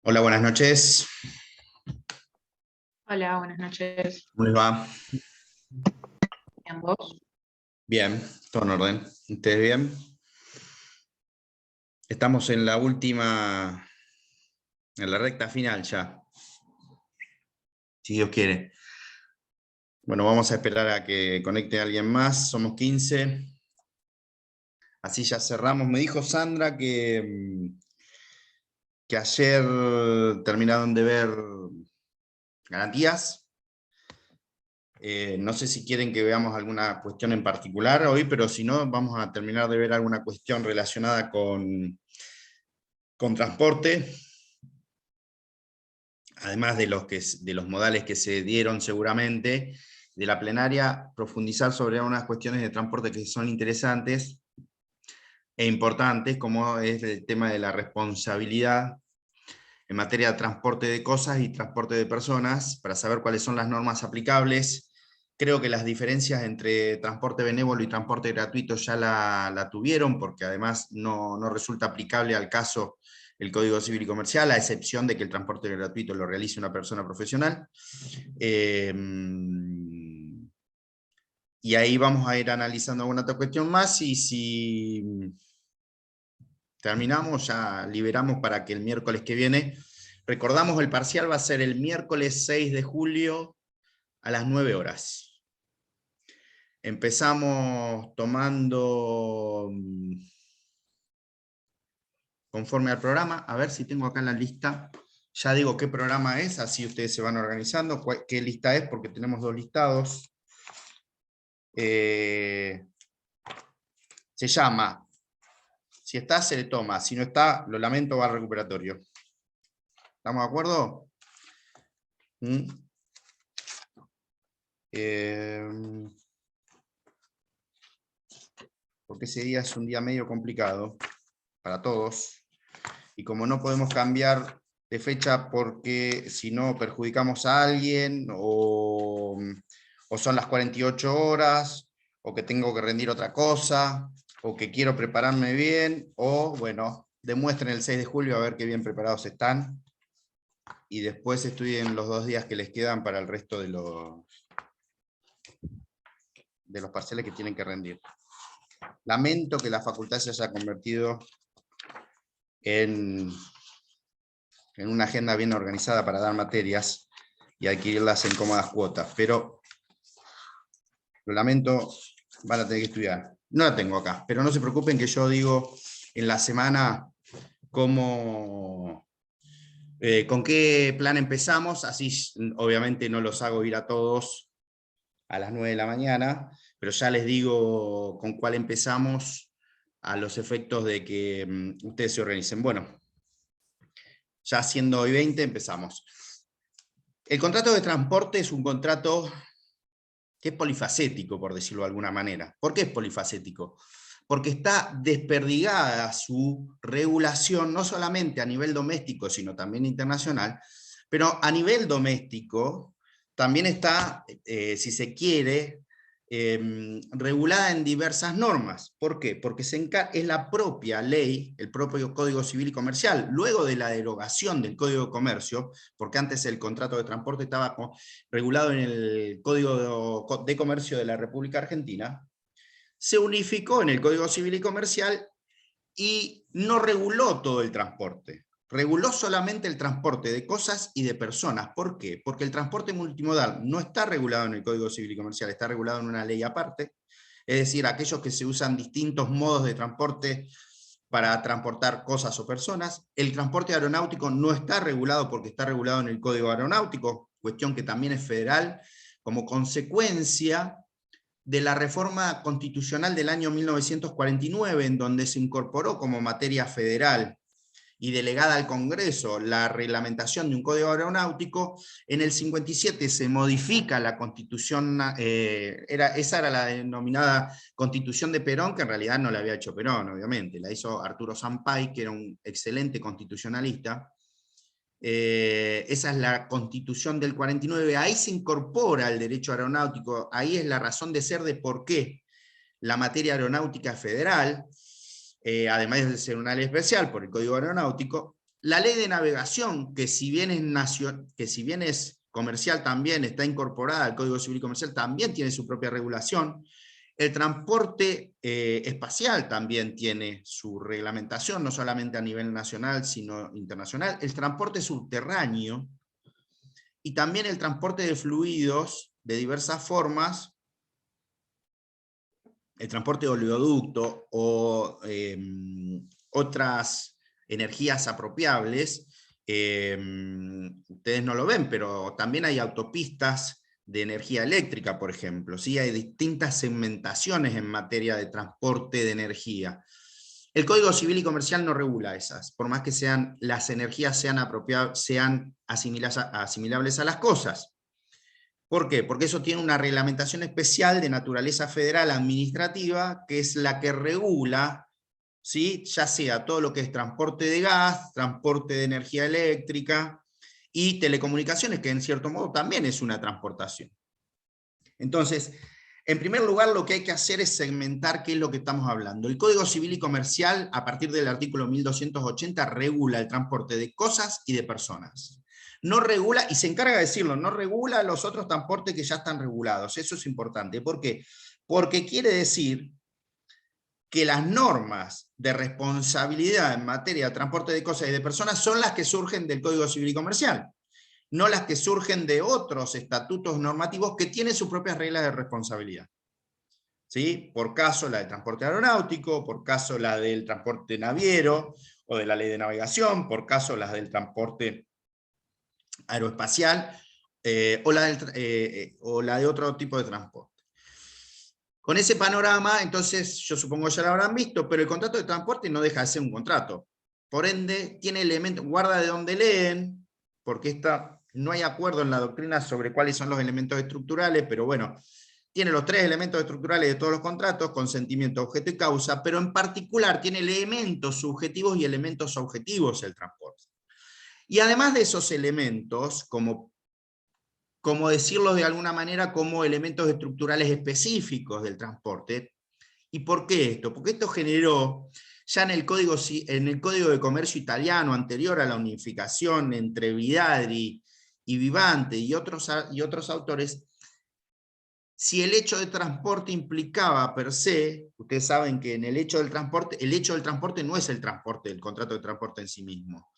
Hola, buenas noches. Hola, buenas noches. ¿Cómo les va? ¿Bien vos? Bien, todo en orden. ¿Ustedes bien? Estamos en la última, en la recta final ya, si Dios quiere. Bueno, vamos a esperar a que conecte alguien más. Somos 15. Así ya cerramos. Me dijo Sandra que ayer terminaron de ver Garantías. No sé si quieren que veamos alguna cuestión en particular hoy, pero si no, vamos a terminar de ver alguna cuestión relacionada con transporte, además de los modales que se dieron seguramente, de la plenaria, profundizar sobre unas cuestiones de transporte que son interesantes e importantes, como es el tema de la responsabilidad en materia de transporte de cosas y transporte de personas, para saber cuáles son las normas aplicables. Creo que las diferencias entre transporte benévolo y transporte gratuito ya la tuvieron, porque además no resulta aplicable al caso el Código Civil y Comercial, a excepción de que el transporte gratuito lo realice una persona profesional. Eh, y ahí vamos a ir analizando alguna otra cuestión más, y si terminamos, ya liberamos para que el miércoles que viene, recordamos, el parcial va a ser el miércoles 6 de julio a las 9 horas. Empezamos tomando conforme al programa. A ver si tengo acá en la lista. Ya digo qué programa es, así ustedes se van organizando. ¿Qué lista es? Porque tenemos dos listados. Se llama, si está, se le toma. Si no está, lo lamento, va al recuperatorio. ¿Estamos de acuerdo? Porque ese día es un día medio complicado para todos. Y como no podemos cambiar de fecha porque si no perjudicamos a alguien, o son las 48 horas, o que tengo que rendir otra cosa, o que quiero prepararme bien, o bueno, demuestren el 6 de julio a ver qué bien preparados están, y después estudien los 2 días que les quedan para el resto de los parciales que tienen que rendir. Lamento que la facultad se haya convertido en una agenda bien organizada para dar materias y adquirirlas en cómodas cuotas, pero lo lamento, van a tener que estudiar. No la tengo acá, pero no se preocupen que yo digo en la semana cómo, con qué plan empezamos, así obviamente no los hago ir a todos a las 9 de la mañana, pero ya les digo con cuál empezamos, a los efectos de que ustedes se organicen. Bueno, ya siendo hoy 20 empezamos. El contrato de transporte es un contrato que es polifacético, por decirlo de alguna manera. ¿Por qué es polifacético? Porque está desperdigada su regulación, no solamente a nivel doméstico, sino también internacional, pero a nivel doméstico también está, si se quiere, regulada en diversas normas. ¿Por qué? Porque es la propia ley, el propio Código Civil y Comercial, luego de la derogación del Código de Comercio, porque antes el contrato de transporte estaba regulado en el Código de Comercio de la República Argentina, se unificó en el Código Civil y Comercial y no reguló todo el transporte. Reguló solamente el transporte de cosas y de personas. ¿Por qué? Porque el transporte multimodal no está regulado en el Código Civil y Comercial, está regulado en una ley aparte. Es decir, aquellos que se usan distintos modos de transporte para transportar cosas o personas. El transporte aeronáutico no está regulado porque está regulado en el Código Aeronáutico, cuestión que también es federal, como consecuencia de la reforma constitucional del año 1949, en donde se incorporó como materia federal y delegada al Congreso la reglamentación de un código aeronáutico. En el 57 se modifica la constitución, esa era la denominada constitución de Perón, que en realidad no la había hecho Perón, obviamente, la hizo Arturo Sampay, que era un excelente constitucionalista. Esa es la constitución del 49, ahí se incorpora el derecho aeronáutico, ahí es la razón de ser de por qué la materia aeronáutica federal, además de ser una ley especial por el Código Aeronáutico, La ley de navegación, que si bien es comercial también, está incorporada al Código Civil y Comercial, también tiene su propia regulación. El transporte espacial también tiene su reglamentación, no solamente a nivel nacional, sino internacional. El transporte subterráneo y también el transporte de fluidos de diversas formas, el transporte de oleoducto o otras energías apropiables, ustedes no lo ven, pero también hay autopistas de energía eléctrica, por ejemplo, ¿sí? Hay distintas segmentaciones en materia de transporte de energía. El Código Civil y Comercial no regula esas, por más que las energías sean asimilables a las cosas. ¿Por qué? Porque eso tiene una reglamentación especial de naturaleza federal administrativa, que es la que regula, ¿sí?, ya sea todo lo que es transporte de gas, transporte de energía eléctrica y telecomunicaciones, que en cierto modo también es una transportación. Entonces, en primer lugar, lo que hay que hacer es segmentar qué es lo que estamos hablando. El Código Civil y Comercial, a partir del artículo 1280, regula el transporte de cosas y de personas. No regula, y se encarga de decirlo, no regula los otros transportes que ya están regulados. Eso es importante. ¿Por qué? Porque quiere decir que las normas de responsabilidad en materia de transporte de cosas y de personas son las que surgen del Código Civil y Comercial, no las que surgen de otros estatutos normativos que tienen sus propias reglas de responsabilidad. ¿Sí? Por caso la del transporte aeronáutico, por caso la del transporte naviero, o de la ley de navegación, por caso las del transporte aeroespacial, o la de otro tipo de transporte. Con ese panorama, entonces, yo supongo ya lo habrán visto, pero el contrato de transporte no deja de ser un contrato. Por ende, tiene elementos, guarda de donde leen, porque no hay acuerdo en la doctrina sobre cuáles son los elementos estructurales, pero bueno, tiene los 3 elementos estructurales de todos los contratos: consentimiento, objeto y causa, pero en particular tiene elementos subjetivos y elementos objetivos el transporte. Y además de esos elementos, como decirlo de alguna manera, como elementos estructurales específicos del transporte. ¿Y por qué esto? Porque esto generó, ya en el Código de Comercio italiano, anterior a la unificación entre Vidadri y Vivanti y otros autores, si el hecho de transporte implicaba per se, ustedes saben que en el hecho del transporte no es el transporte, el contrato de transporte en sí mismo,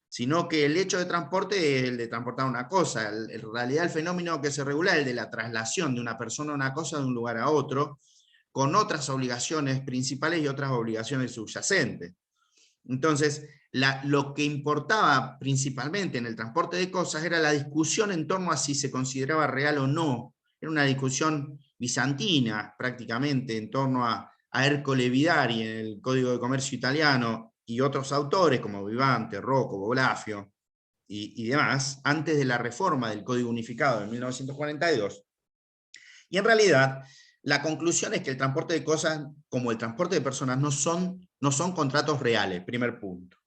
sino que el hecho de transporte es el de transportar una cosa. En realidad el fenómeno que se regula es el de la traslación de una persona o una cosa de un lugar a otro, con otras obligaciones principales y otras obligaciones subyacentes. Entonces, lo que importaba principalmente en el transporte de cosas era la discusión en torno a si se consideraba real o no. Era una discusión bizantina, prácticamente, en torno a Ercole Vidari en el Código de Comercio italiano, y otros autores como Vivanti, Rocco, Bolafio y demás, antes de la reforma del Código Unificado de 1942. Y en realidad, la conclusión es que el transporte de cosas, como el transporte de personas, no son contratos reales, primer punto.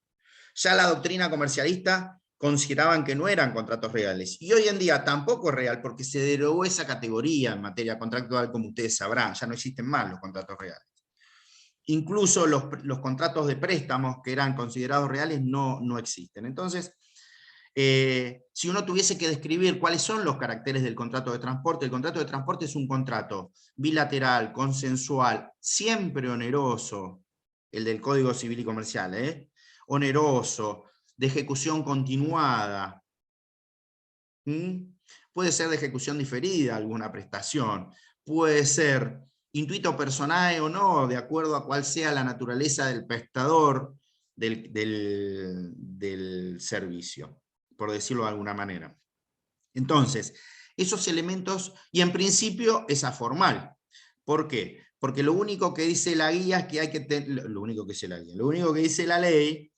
Ya la doctrina comercialista consideraban que no eran contratos reales, y hoy en día tampoco es real, porque se derogó esa categoría en materia contractual, como ustedes sabrán, ya no existen más los contratos reales. Incluso los contratos de préstamos que eran considerados reales no existen. Entonces, si uno tuviese que describir cuáles son los caracteres del contrato de transporte, el contrato de transporte es un contrato bilateral, consensual, siempre oneroso, el del Código Civil y Comercial, oneroso, de ejecución continuada. Puede ser de ejecución diferida alguna prestación, puede ser intuito personae o no, de acuerdo a cuál sea la naturaleza del prestador del servicio, por decirlo de alguna manera. Entonces, esos elementos, y en principio es aformal. ¿Por qué? Porque lo único que dice la guía es que hay que tener, lo único que dice la ley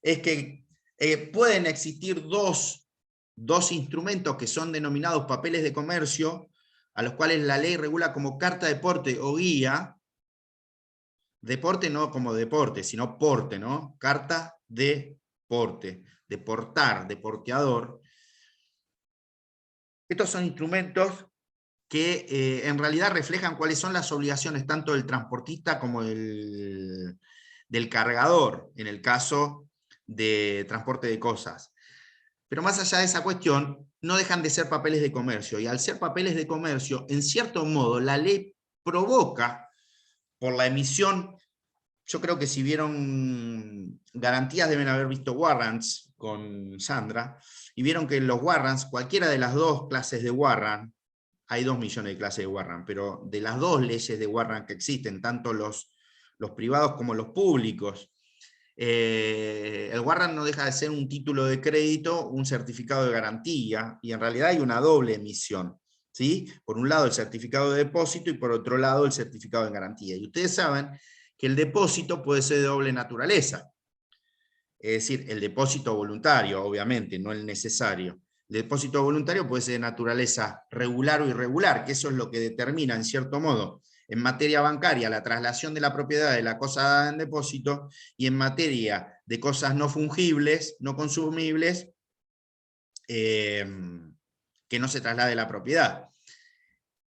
es que pueden existir dos instrumentos que son denominados papeles de comercio, a los cuales la ley regula como carta de porte o guía. Deporte no como deporte, sino porte, ¿no? Carta de porte, de portar, de porteador. Estos son instrumentos que en realidad reflejan cuáles son las obligaciones tanto del transportista como del cargador, en el caso de transporte de cosas. Pero más allá de esa cuestión, no dejan de ser papeles de comercio, y al ser papeles de comercio, en cierto modo, la ley provoca, por la emisión, yo creo que si vieron Garantías deben haber visto Warrants con Sandra, y vieron que los warrants, cualquiera de las dos clases de warrant, hay 2 millones de clases de warrant, pero de las dos leyes de warrant que existen, tanto los privados como los públicos, el warrant no deja de ser un título de crédito, un certificado de garantía, y en realidad hay una doble emisión, ¿sí? Por un lado el certificado de depósito y por otro lado el certificado de garantía. Y ustedes saben que el depósito puede ser de doble naturaleza, es decir, el depósito voluntario, obviamente, no el necesario. El depósito voluntario puede ser de naturaleza regular o irregular, que eso es lo que determina, en cierto modo, en materia bancaria, la traslación de la propiedad de la cosa dada en depósito, y en materia de cosas no fungibles, no consumibles, que no se traslade la propiedad.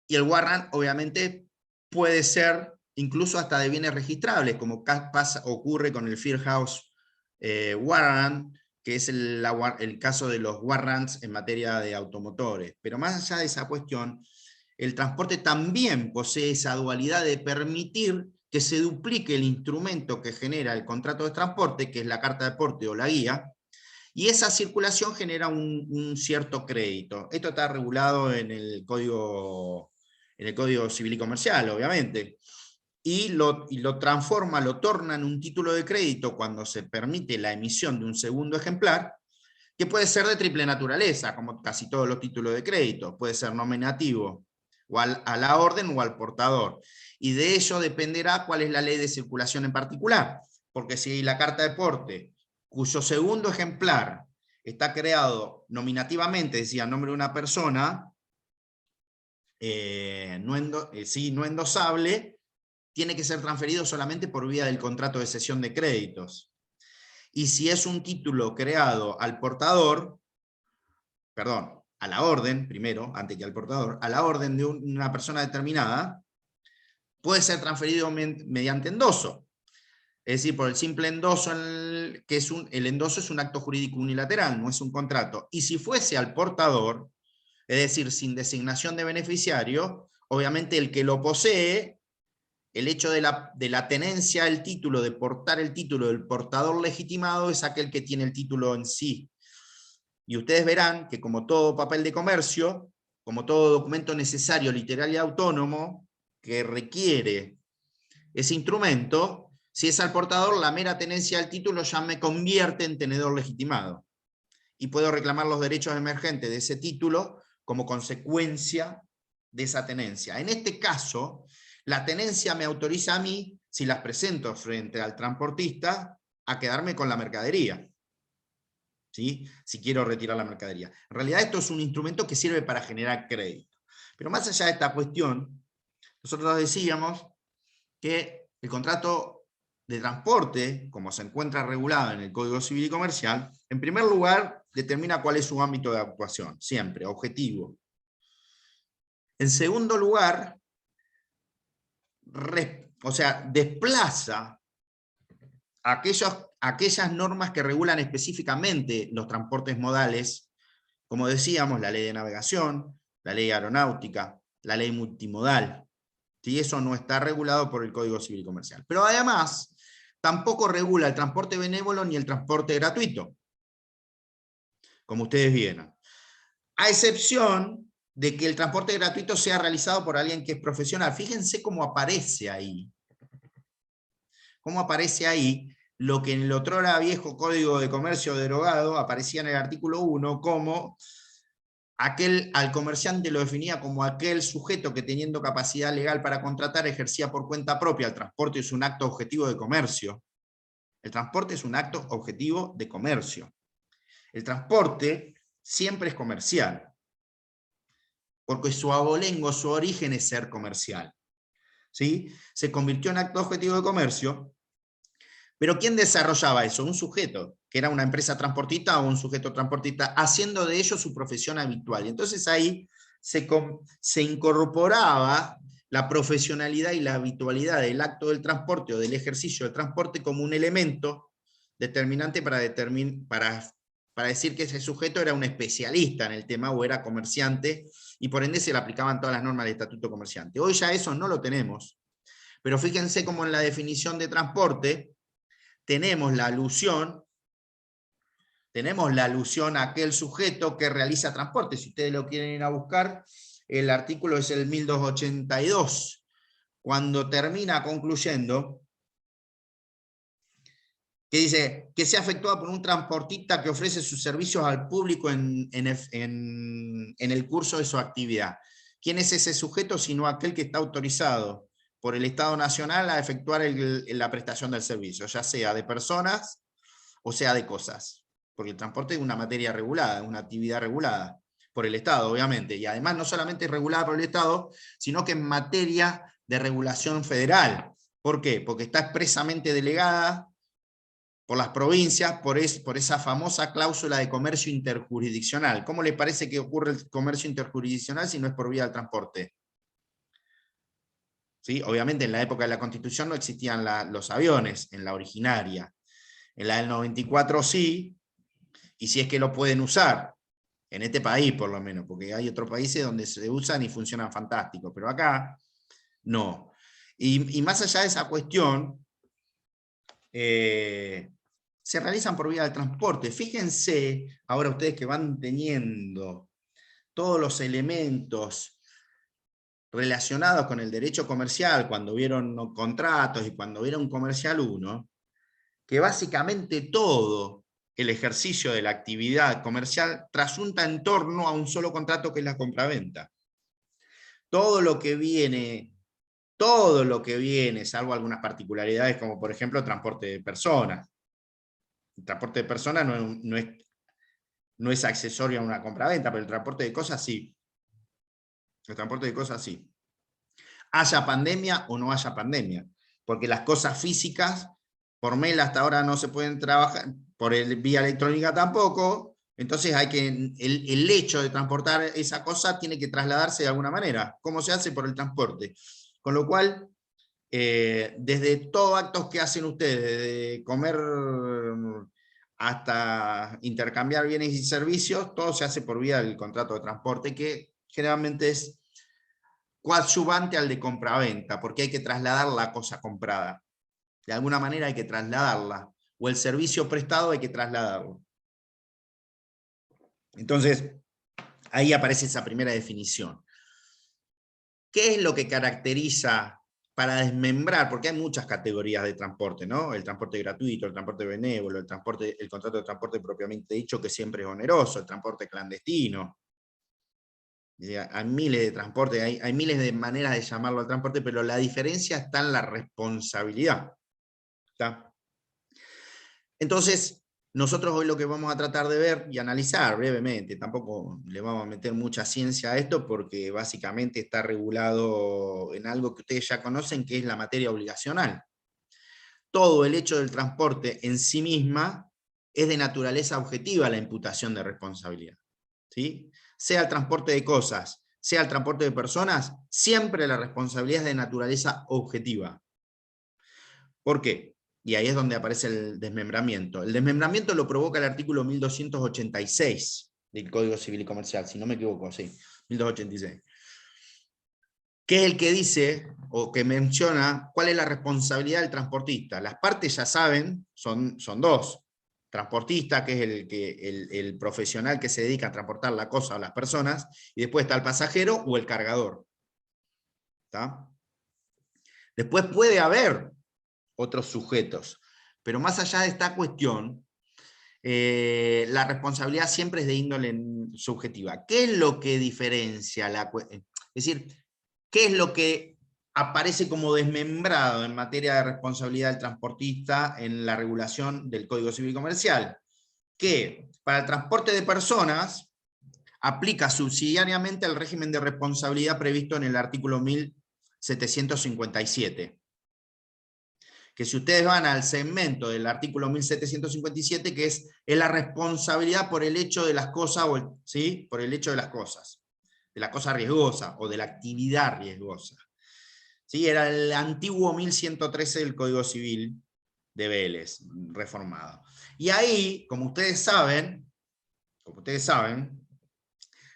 Y el warrant, obviamente, puede ser incluso hasta de bienes registrables, como ocurre con el Fair House warrant, que es el caso de los warrants en materia de automotores. Pero más allá de esa cuestión, el transporte también posee esa dualidad de permitir que se duplique el instrumento que genera el contrato de transporte, que es la carta de porte o la guía, y esa circulación genera un cierto crédito. Esto está regulado en el Código Civil y Comercial, obviamente. Y lo transforma, lo torna en un título de crédito cuando se permite la emisión de un segundo ejemplar, que puede ser de triple naturaleza, como casi todos los títulos de crédito. Puede ser nominativo, o a la orden o al portador. Y de ello dependerá cuál es la ley de circulación en particular. Porque si la carta de porte, cuyo segundo ejemplar está creado nominativamente, es decir, a nombre de una persona, no endosable, tiene que ser transferido solamente por vía del contrato de cesión de créditos. Y si es un título creado al portador, perdón, a la orden, primero, antes que al portador, a la orden de una persona determinada, puede ser transferido mediante endoso. Es decir, por el simple endoso, el endoso es un acto jurídico unilateral, no es un contrato. Y si fuese al portador, es decir, sin designación de beneficiario, obviamente el que lo posee, el hecho de la tenencia del título, de portar el título del portador legitimado, es aquel que tiene el título en sí. Y ustedes verán que como todo papel de comercio, como todo documento necesario, literal y autónomo, que requiere ese instrumento, si es al portador, la mera tenencia del título ya me convierte en tenedor legitimado. Y puedo reclamar los derechos emergentes de ese título como consecuencia de esa tenencia. En este caso, la tenencia me autoriza a mí, si las presento frente al transportista, a quedarme con la mercadería, ¿sí? Si quiero retirar la mercadería. En realidad esto es un instrumento que sirve para generar crédito. Pero más allá de esta cuestión, nosotros decíamos que el contrato de transporte, como se encuentra regulado en el Código Civil y Comercial, en primer lugar determina cuál es su ámbito de actuación, siempre, objetivo. En segundo lugar, desplaza aquellas normas que regulan específicamente los transportes modales, como decíamos, la ley de navegación, la ley aeronáutica, la ley multimodal. ¿Sí? Eso no está regulado por el Código Civil y Comercial. Pero además, tampoco regula el transporte benévolo ni el transporte gratuito, como ustedes vieron. A excepción de que el transporte gratuito sea realizado por alguien que es profesional. Fíjense cómo aparece ahí. Cómo aparece ahí lo que en el otrora viejo Código de Comercio derogado aparecía en el artículo 1 como al comerciante lo definía como aquel sujeto que, teniendo capacidad legal para contratar, ejercía por cuenta propia. El transporte es un acto objetivo de comercio. El transporte es un acto objetivo de comercio. El transporte siempre es comercial, porque su abolengo, su origen es ser comercial. ¿Sí? Se convirtió en acto objetivo de comercio, pero ¿quién desarrollaba eso? Un sujeto, que era una empresa transportista o un sujeto transportista, haciendo de ello su profesión habitual. Y entonces ahí se incorporaba la profesionalidad y la habitualidad del acto del transporte o del ejercicio del transporte como un elemento determinante para decir que ese sujeto era un especialista en el tema o era comerciante, y por ende se le aplicaban todas las normas del Estatuto Comerciante. Hoy ya eso no lo tenemos, pero fíjense cómo en la definición de transporte tenemos la alusión a aquel sujeto que realiza transporte. Si ustedes lo quieren ir a buscar, el artículo es el 1282, cuando termina concluyendo, que dice que sea efectuada por un transportista que ofrece sus servicios al público en el curso de su actividad. ¿Quién es ese sujeto? Sino aquel que está autorizado por el Estado Nacional a efectuar la prestación del servicio, ya sea de personas o sea de cosas. Porque el transporte es una materia regulada, una actividad regulada por el Estado, obviamente. Y además no solamente es regulada por el Estado, sino que en materia de regulación federal. ¿Por qué? Porque está expresamente delegada por las provincias, por esa famosa cláusula de comercio interjurisdiccional. ¿Cómo les parece que ocurre el comercio interjurisdiccional si no es por vía del transporte? ¿Sí? Obviamente en la época de la Constitución no existían los aviones, en la originaria. En la del 94 sí, y si es que lo pueden usar, en este país por lo menos, porque hay otros países donde se usan y funcionan fantásticos, pero acá no. Y más allá de esa cuestión, se realizan por vía del transporte. Fíjense, ahora ustedes que van teniendo todos los elementos relacionados con el derecho comercial, cuando vieron contratos y cuando vieron comercial 1, que básicamente todo el ejercicio de la actividad comercial trasunta en torno a un solo contrato que es la compraventa. Todo lo que viene, salvo algunas particularidades como por ejemplo transporte de personas. El transporte de personas no es accesorio a una compraventa, pero el transporte de cosas sí. El transporte de cosas sí. Haya pandemia o no haya pandemia, porque las cosas físicas por mail hasta ahora no se pueden trabajar, por vía electrónica tampoco, entonces hay que, el hecho de transportar esa cosa tiene que trasladarse de alguna manera. ¿Cómo se hace? Por el transporte. Con lo cual, desde todos actos que hacen ustedes, desde comer hasta intercambiar bienes y servicios, todo se hace por vía del contrato de transporte, que generalmente es coadyuvante al de compraventa, porque hay que trasladar la cosa comprada. De alguna manera hay que trasladarla, o el servicio prestado hay que trasladarlo. Entonces, ahí aparece esa primera definición. ¿Qué es lo que caracteriza para desmembrar? Porque hay muchas categorías de transporte, ¿no? El transporte gratuito, el transporte benévolo, el contrato de transporte propiamente dicho, que siempre es oneroso, el transporte clandestino. Hay miles de transportes, hay miles de maneras de llamarlo al transporte, pero la diferencia está en la responsabilidad. ¿Está? Entonces, nosotros hoy lo que vamos a tratar de ver y analizar brevemente, tampoco le vamos a meter mucha ciencia a esto porque básicamente está regulado en algo que ustedes ya conocen, que es la materia obligacional. Todo el hecho del transporte en sí misma es de naturaleza objetiva la imputación de responsabilidad. ¿Sí? Sea el transporte de cosas, sea el transporte de personas, siempre la responsabilidad es de naturaleza objetiva. ¿Por qué? Y ahí es donde aparece el desmembramiento. El desmembramiento lo provoca el artículo 1286 del Código Civil y Comercial, si no me equivoco, sí, 1286. Que es el que dice, o que menciona, cuál es la responsabilidad del transportista. Las partes ya saben, son dos. Transportista, que es el profesional que se dedica a transportar la cosa o las personas, y después está el pasajero o el cargador. ¿Está? Después puede haber otros sujetos. Pero más allá de esta cuestión, la responsabilidad siempre es de índole subjetiva. ¿Qué es lo que diferencia es decir, qué es lo que aparece como desmembrado en materia de responsabilidad del transportista en la regulación del Código Civil y Comercial? Que para el transporte de personas aplica subsidiariamente el régimen de responsabilidad previsto en el artículo 1757. Que si ustedes van al segmento del artículo 1757, que es la responsabilidad por el hecho de las cosas, ¿sí? Por el hecho de las cosas, de la cosa riesgosa o de la actividad riesgosa. ¿Sí? Era el antiguo 1113 del Código Civil, de Vélez, reformado. Y ahí, como ustedes saben,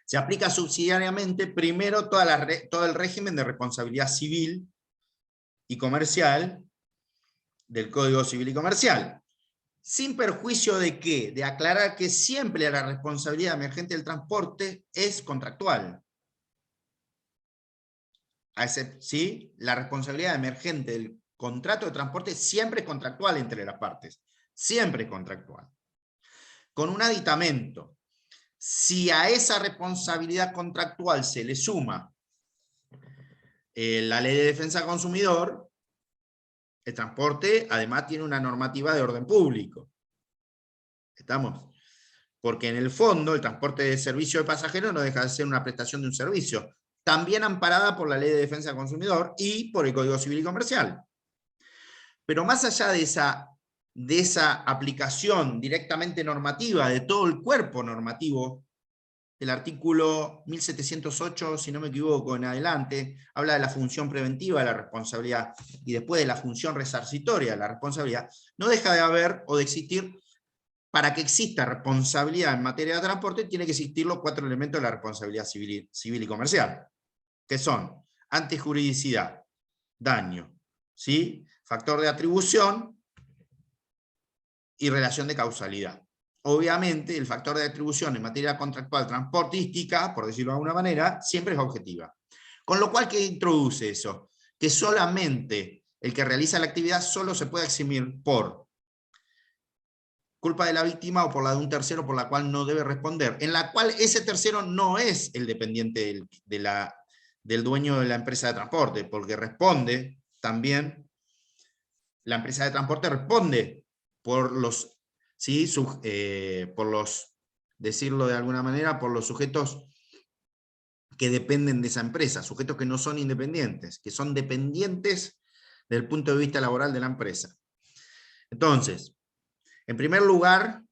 se aplica subsidiariamente primero todo el régimen de responsabilidad civil y comercial del Código Civil y Comercial. Sin perjuicio de qué, de aclarar que siempre la responsabilidad emergente del transporte es contractual. ¿Sí? La responsabilidad emergente del contrato de transporte siempre es contractual entre las partes. Siempre es contractual. Con un aditamento. Si a esa responsabilidad contractual se le suma la Ley de Defensa del Consumidor, el transporte además tiene una normativa de orden público. ¿Estamos? Porque en el fondo el transporte de servicio de pasajeros no deja de ser una prestación de un servicio, también amparada por la Ley de Defensa del Consumidor y por el Código Civil y Comercial. Pero más allá de esa aplicación directamente normativa de todo el cuerpo normativo, el artículo 1708, si no me equivoco, en adelante, habla de la función preventiva de la responsabilidad y después de la función resarcitoria de la responsabilidad, no deja de haber o de existir. Para que exista responsabilidad en materia de transporte, tiene que existir los 4 elementos de la responsabilidad civil y comercial, que son antijuridicidad, daño, ¿sí? Factor de atribución y relación de causalidad. Obviamente, el factor de atribución en materia contractual transportística, por decirlo de alguna manera, siempre es objetiva. Con lo cual, ¿qué introduce eso? Que solamente el que realiza la actividad solo se puede eximir por culpa de la víctima o por la de un tercero por la cual no debe responder, en la cual ese tercero no es el dependiente del dueño de la empresa de transporte, porque responde también, la empresa de transporte responde por los, ¿sí? Por los, decirlo de alguna manera, por los sujetos que dependen de esa empresa, sujetos que no son independientes, que son dependientes del punto de vista laboral de la empresa. Entonces, en primer lugar,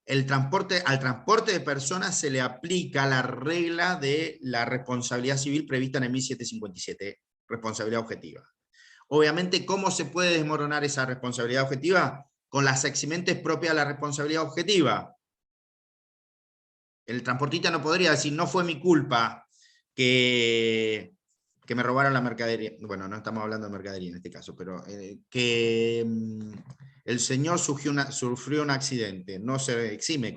al transporte de personas se le aplica la regla de la responsabilidad civil prevista en el 1757, responsabilidad objetiva. Obviamente, ¿cómo se puede desmoronar esa responsabilidad objetiva? Con las eximentes propias de la responsabilidad objetiva. El transportista no podría decir, no fue mi culpa que me robaron la mercadería. Bueno, no estamos hablando de mercadería en este caso, pero que el señor sufrió un accidente. No se exime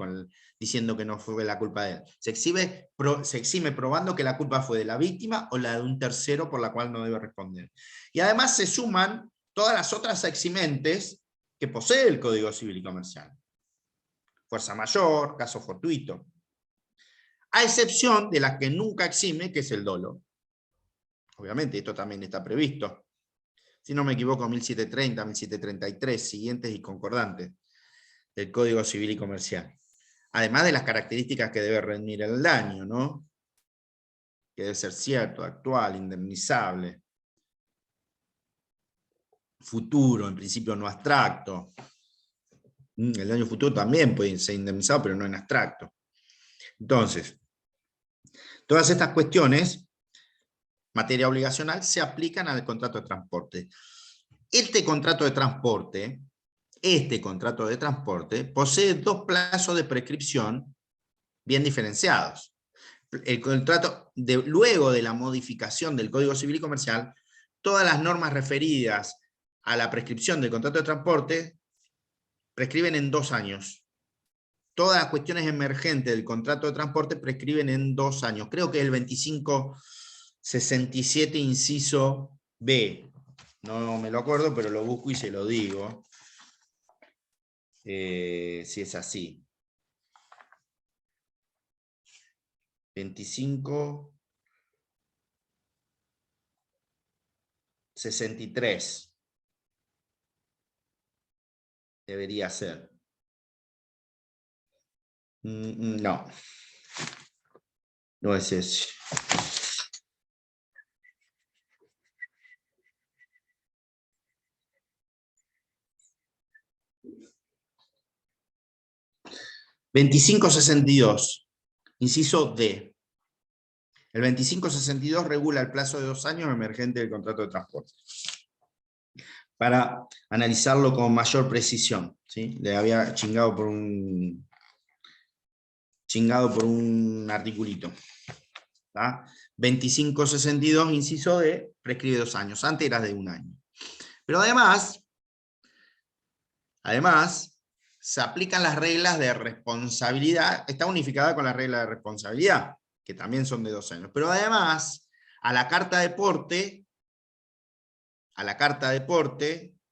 diciendo que no fue la culpa de él. Se exime probando que la culpa fue de la víctima o la de un tercero por la cual no debe responder. Y además se suman todas las otras eximentes que posee el Código Civil y Comercial. Fuerza mayor, caso fortuito. A excepción de las que nunca exime, que es el dolo. Obviamente, esto también está previsto. Si no me equivoco, 1730, 1733, siguientes y concordantes del Código Civil y Comercial. Además de las características que debe reunir el daño, ¿no? Que debe ser cierto, actual, indemnizable, futuro, en principio no abstracto. El daño futuro también puede ser indemnizado, pero no en abstracto. Entonces, todas estas cuestiones, materia obligacional, se aplican al contrato de transporte. Este contrato de transporte posee 2 plazos de prescripción bien diferenciados. El contrato, luego de la modificación del Código Civil y Comercial, todas las normas referidas a la prescripción del contrato de transporte prescriben en 2 años. Todas las cuestiones emergentes del contrato de transporte prescriben en 2 años. Creo que es el 2567 inciso B. No me lo acuerdo, pero lo busco y se lo digo. Si es así. 2563. Debería ser. No. No es ese. (2562) inciso D. El 2562 regula el plazo de 2 años emergente del contrato de transporte. para analizarlo con mayor precisión, ¿sí? Le había chingado por un articulito. ¿Tá? 2562, inciso D, prescribe 2 años. Antes era de 1 año. Pero además, se aplican las reglas de responsabilidad. Está unificada con las reglas de responsabilidad, que también son de 2 años. Pero además, a la carta deporte,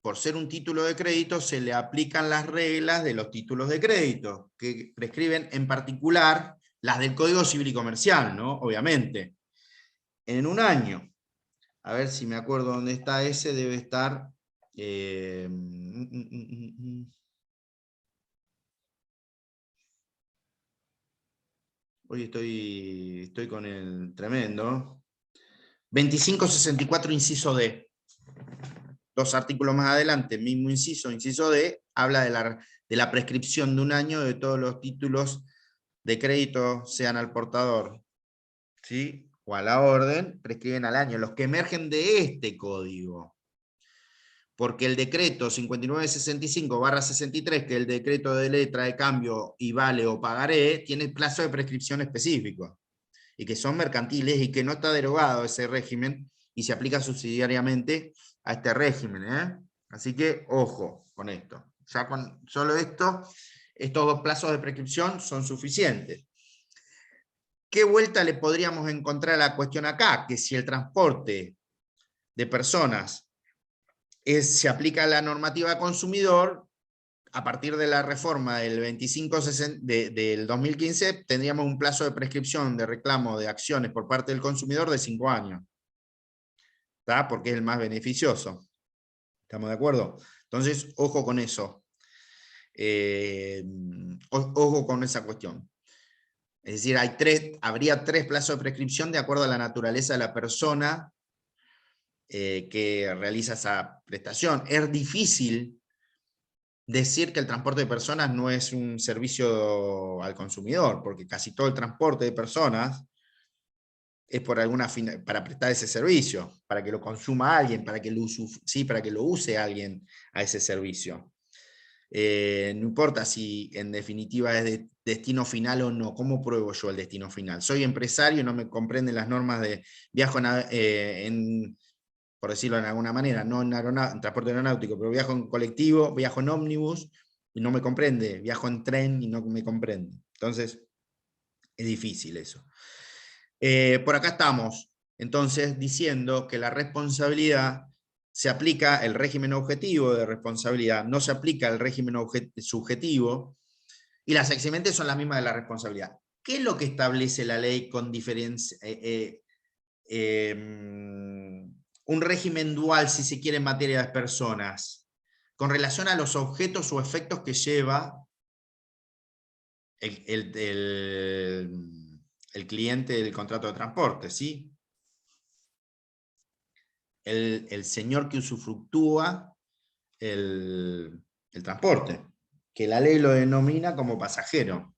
por ser un título de crédito, se le aplican las reglas de los títulos de crédito, que prescriben en particular las del Código Civil y Comercial, ¿no? Obviamente. En 1 año. A ver si me acuerdo dónde está ese, debe estar... Hoy estoy con el tremendo. 2564, inciso D. 2 artículos más adelante, mismo inciso D, habla de la prescripción de 1 año de todos los títulos de crédito, sean al portador, ¿sí? O a la orden, prescriben al año, los que emergen de este código. Porque el decreto 5965/63, que es el decreto de letra de cambio y vale o pagaré, tiene plazo de prescripción específico, y que son mercantiles y que no está derogado ese régimen y se aplica subsidiariamente a este régimen, ¿eh? Así que ojo con esto. Ya con solo esto, estos 2 plazos de prescripción son suficientes. ¿Qué vuelta le podríamos encontrar a la cuestión acá? Que si el transporte de personas se aplica a la normativa consumidor, a partir de la reforma del del 2015, tendríamos un plazo de prescripción de reclamo de acciones por parte del consumidor de 5 años. ¿Está? Porque es el más beneficioso. ¿Estamos de acuerdo? Entonces, ojo con eso. Ojo con esa cuestión. Es decir, habría 3 plazos de prescripción de acuerdo a la naturaleza de la persona que realiza esa prestación. Es difícil decir que el transporte de personas no es un servicio al consumidor, porque casi todo el transporte de personas es por para prestar ese servicio, para que lo consuma alguien, para que lo use alguien a ese servicio. No importa si en definitiva es de destino final o no. ¿Cómo pruebo yo el destino final? Soy empresario y no me comprenden las normas de viajo por decirlo de alguna manera, no en transporte aeronáutico, pero viajo en colectivo, viajo en ómnibus y no me comprende, viajo en tren y no me comprende. Entonces, es difícil eso. Por acá estamos, entonces, diciendo que la responsabilidad se aplica el régimen objetivo de responsabilidad, no se aplica el régimen subjetivo, y las eximentes son las mismas de la responsabilidad. ¿Qué es lo que establece la ley con diferencia? Un régimen dual, si se quiere, en materia de personas, con relación a los objetos o efectos que lleva el cliente del contrato de transporte, ¿sí? El señor que usufructúa el transporte, que la ley lo denomina como pasajero.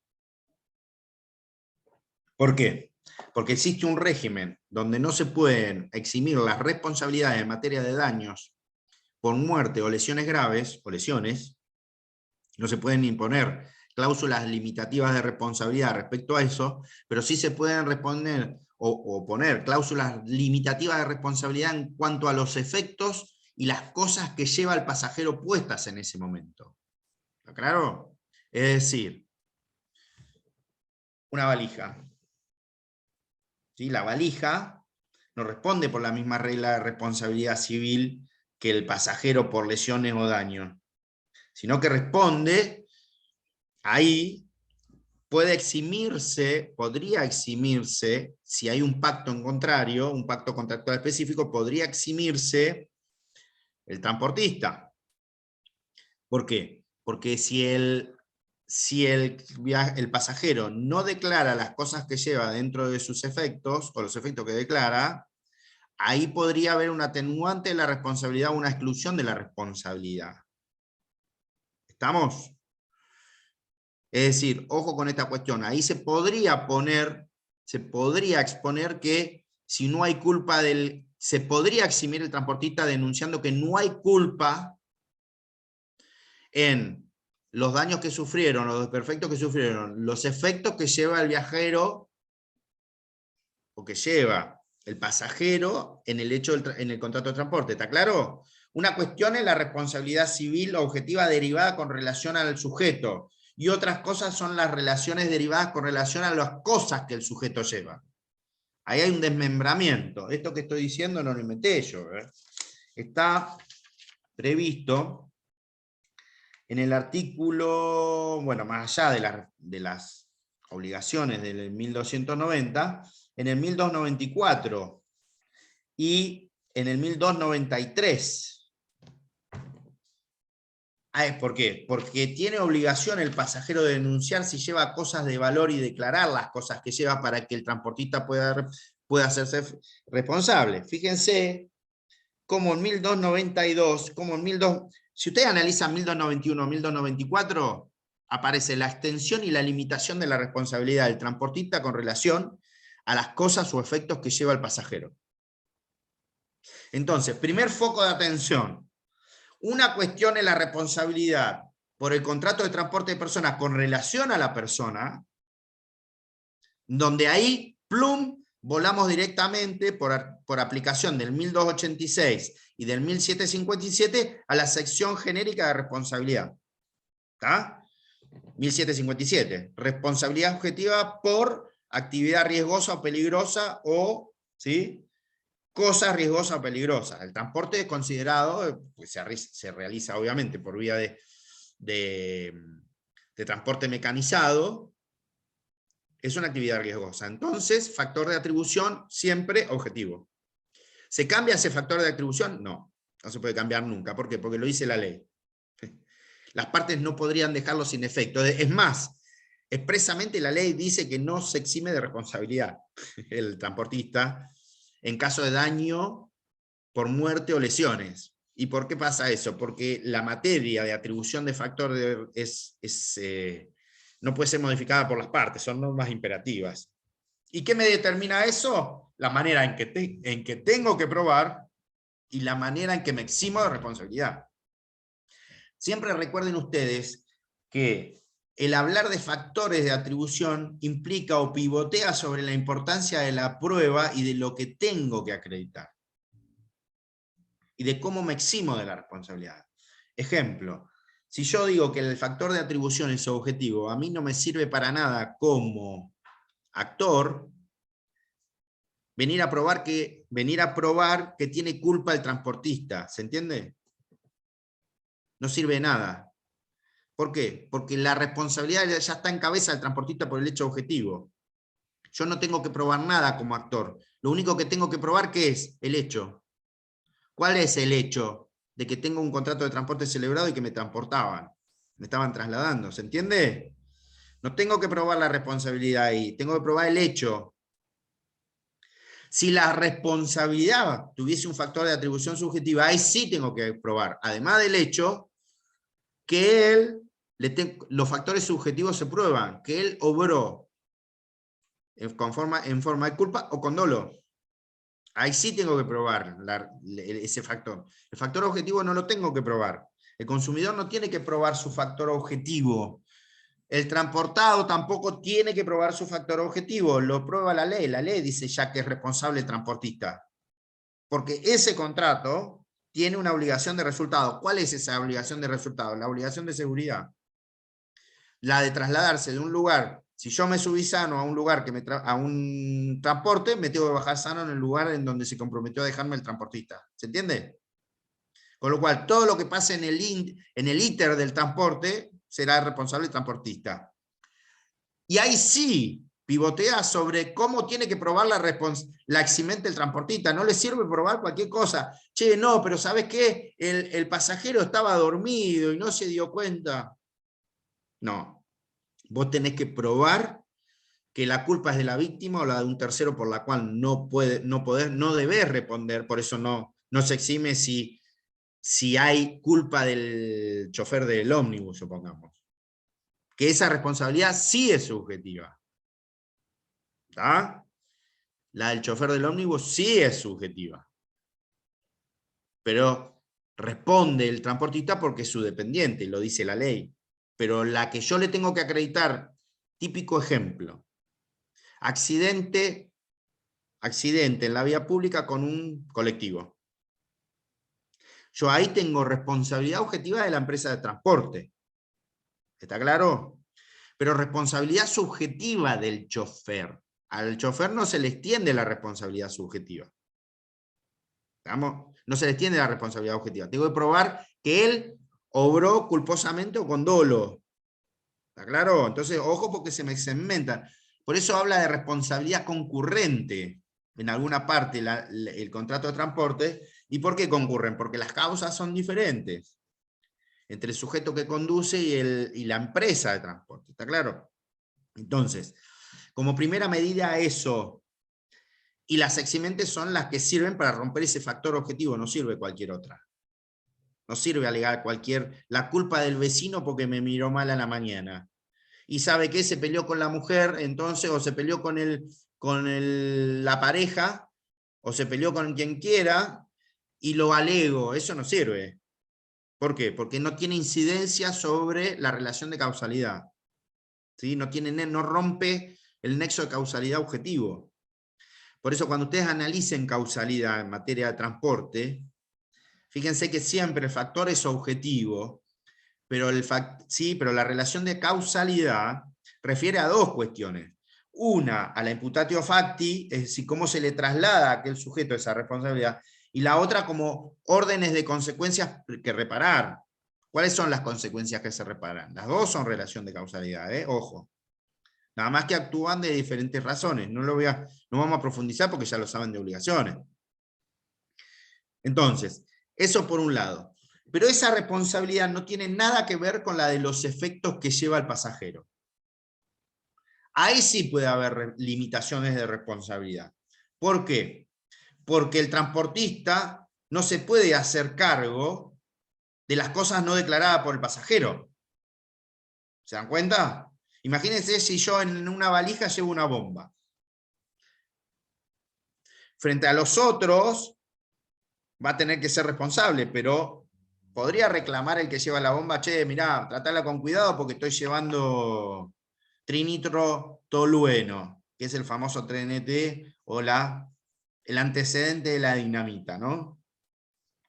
¿Por qué? Porque existe un régimen donde no se pueden eximir las responsabilidades en materia de daños por muerte o lesiones graves, o lesiones, no se pueden imponer cláusulas limitativas de responsabilidad respecto a eso, pero sí se pueden responder o poner cláusulas limitativas de responsabilidad en cuanto a los efectos y las cosas que lleva el pasajero puestas en ese momento. ¿Está claro? Es decir, una valija. ¿Sí? La valija no responde por la misma regla de responsabilidad civil que el pasajero por lesiones o daños, sino que responde, ahí podría eximirse, si hay un pacto en contrario, un pacto contractual específico, podría eximirse el transportista. ¿Por qué? Porque si el pasajero no declara las cosas que lleva dentro de sus efectos, o los efectos que declara, ahí podría haber un atenuante de la responsabilidad o una exclusión de la responsabilidad. ¿Estamos? Es decir, ojo con esta cuestión, ahí se podría exponer que si no hay culpa se podría eximir el transportista denunciando que no hay culpa en los daños que sufrieron, los desperfectos que sufrieron, los efectos que lleva el viajero o que lleva el pasajero en el hecho en el contrato de transporte. ¿Está claro? Una cuestión es la responsabilidad civil objetiva derivada con relación al sujeto, y otras cosas son las relaciones derivadas con relación a las cosas que el sujeto lleva. Ahí hay un desmembramiento. Esto que estoy diciendo no lo inventé yo, ¿eh? Está previsto en el artículo, bueno, más allá de las obligaciones del 1290, en el 1294 y en el 1293. ¿Por qué? Porque tiene obligación el pasajero de denunciar si lleva cosas de valor y declarar las cosas que lleva para que el transportista pueda hacerse responsable. Fíjense cómo en 1292, si ustedes analizan 1291, 1294, aparece la extensión y la limitación de la responsabilidad del transportista con relación a las cosas o efectos que lleva el pasajero. Entonces, primer foco de atención. Una cuestión es la responsabilidad por el contrato de transporte de personas con relación a la persona, donde ahí, plum, volamos directamente por aplicación del 1286 y del 1757 a la sección genérica de responsabilidad. ¿Está? 1757, responsabilidad objetiva por actividad riesgosa o peligrosa o, ¿sí?, cosas riesgosas o peligrosas. El transporte es considerado, pues se realiza obviamente por vía de transporte mecanizado, es una actividad riesgosa. Entonces, factor de atribución siempre objetivo. ¿Se cambia ese factor de atribución? No, no se puede cambiar nunca. ¿Por qué? Porque lo dice la ley. Las partes no podrían dejarlo sin efecto. Es más, expresamente la ley dice que no se exime de responsabilidad el transportista en caso de daño por muerte o lesiones. ¿Y por qué pasa eso? Porque la materia de atribución de factor no puede ser modificada por las partes, son normas imperativas. ¿Y qué me determina eso? La manera en que tengo que probar y la manera en que me eximo de responsabilidad. Siempre recuerden ustedes que el hablar de factores de atribución implica o pivotea sobre la importancia de la prueba y de lo que tengo que acreditar. Y de cómo me eximo de la responsabilidad. Ejemplo, si yo digo que el factor de atribución es objetivo, a mí no me sirve para nada como actor venir a probar que tiene culpa el transportista. ¿Se entiende? No sirve de nada. ¿Por qué? Porque la responsabilidad ya está en cabeza del transportista por el hecho objetivo. Yo no tengo que probar nada como actor. Lo único que tengo que probar, ¿qué es? El hecho. ¿Cuál es el hecho? De que tengo un contrato de transporte celebrado y que me transportaban. Me estaban trasladando. ¿Se entiende? No tengo que probar la responsabilidad ahí. Tengo que probar el hecho. Si la responsabilidad tuviese un factor de atribución subjetiva, ahí sí tengo que probar, además del hecho, que los factores subjetivos se prueban, que él obró en forma de culpa o con dolo. Ahí sí tengo que probar ese factor. El factor objetivo no lo tengo que probar. El consumidor no tiene que probar su factor objetivo. El transportado tampoco tiene que probar su factor objetivo. Lo prueba la ley. La ley dice ya que es responsable el transportista. Porque ese contrato tiene una obligación de resultado. ¿Cuál es esa obligación de resultado? La obligación de seguridad. La de trasladarse de un lugar. Si yo me subí sano a un lugar, a un transporte, me tengo que bajar sano en el lugar en donde se comprometió a dejarme el transportista. ¿Se entiende? Con lo cual, todo lo que pase en el íter del transporte será responsable el transportista. Y ahí sí pivotea sobre cómo tiene que probar la eximente el transportista. No le sirve probar cualquier cosa. Che, no, pero ¿sabes qué? El pasajero estaba dormido y no se dio cuenta. No. Vos tenés que probar que la culpa es de la víctima o la de un tercero por la cual no debés responder. Por eso no se exime si hay culpa del chofer del ómnibus, supongamos. Que esa responsabilidad sí es subjetiva. ¿Está? La del chofer del ómnibus sí es subjetiva. pero responde el transportista porque es su dependiente, lo dice la ley. Pero la que yo le tengo que acreditar, típico ejemplo, accidente en la vía pública con un colectivo. Yo ahí tengo responsabilidad objetiva de la empresa de transporte. ¿Está claro? Pero responsabilidad subjetiva del chofer. Al chofer no se le extiende la responsabilidad subjetiva. ¿Estamos? No se le extiende la responsabilidad objetiva. Tengo que probar que él obró culposamente o con dolo. ¿Está claro? Entonces, ojo porque se me segmentan. Por eso habla de responsabilidad concurrente en alguna parte el contrato de transporte. ¿Y por qué concurren? Porque las causas son diferentes entre el sujeto que conduce y la empresa de transporte. ¿Está claro? Entonces, como primera medida eso, y las eximentes son las que sirven para romper ese factor objetivo, no sirve cualquier otra. No sirve alegar la culpa del vecino porque me miró mal a la mañana. Y sabe que se peleó con la mujer, entonces, o se peleó con la pareja, o se peleó con quien quiera, y lo alego. Eso no sirve. ¿Por qué? Porque no tiene incidencia sobre la relación de causalidad. ¿Sí? No rompe el nexo de causalidad objetivo. Por eso cuando ustedes analicen causalidad en materia de transporte, fíjense que siempre el factor es objetivo, pero, pero la relación de causalidad refiere a dos cuestiones. Una, a la imputatio facti, es decir, cómo se le traslada a aquel sujeto esa responsabilidad, y la otra como órdenes de consecuencias que reparar. ¿Cuáles son las consecuencias que se reparan? Las dos son relación de causalidad, ojo. Nada más que actúan de diferentes razones. No vamos a profundizar porque ya lo saben de obligaciones. Entonces, eso por un lado. Pero esa responsabilidad no tiene nada que ver con la de los efectos que lleva el pasajero. Ahí sí puede haber limitaciones de responsabilidad. ¿Por qué? Porque el transportista no se puede hacer cargo de las cosas no declaradas por el pasajero. ¿Se dan cuenta? Imagínense si yo en una valija llevo una bomba. Frente a los otros, va a tener que ser responsable, pero podría reclamar el que lleva la bomba, che, mirá, tratala con cuidado porque estoy llevando trinitrotolueno, que es el famoso TNT o el antecedente de la dinamita, ¿no?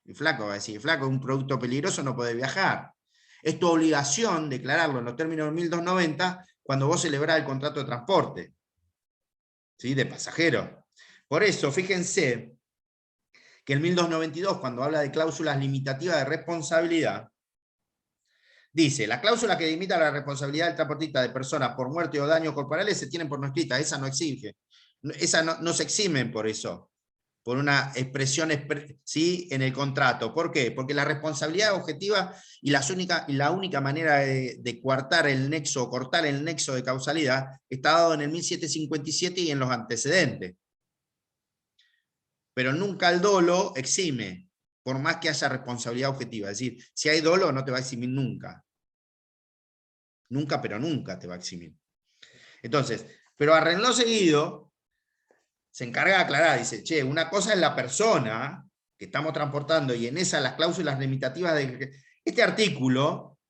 El flaco va a decir, flaco, es un producto peligroso, no puede viajar. Es tu obligación declararlo en los términos del 1290 cuando vos celebrás el contrato de transporte, ¿sí? De pasajero. Por eso, fíjense que el 1292, cuando habla de cláusulas limitativas de responsabilidad, dice, las cláusulas que limitan la responsabilidad del transportista de personas por muerte o daños corporales se tienen por no escritas, esa no exige, esa no se eximen por eso, por una expresión ¿sí? En el contrato. ¿Por qué? Porque la responsabilidad objetiva y la única manera de coartar el nexo o cortar el nexo de causalidad está dado en el 1757 y en los antecedentes. Pero nunca el dolo exime, por más que haya responsabilidad objetiva. Es decir, si hay dolo no te va a eximir nunca. Nunca, pero nunca te va a eximir. Entonces, pero a renglón seguido, se encarga de aclarar, dice, che, una cosa es la persona que estamos transportando y en esa las cláusulas limitativas de este artículo,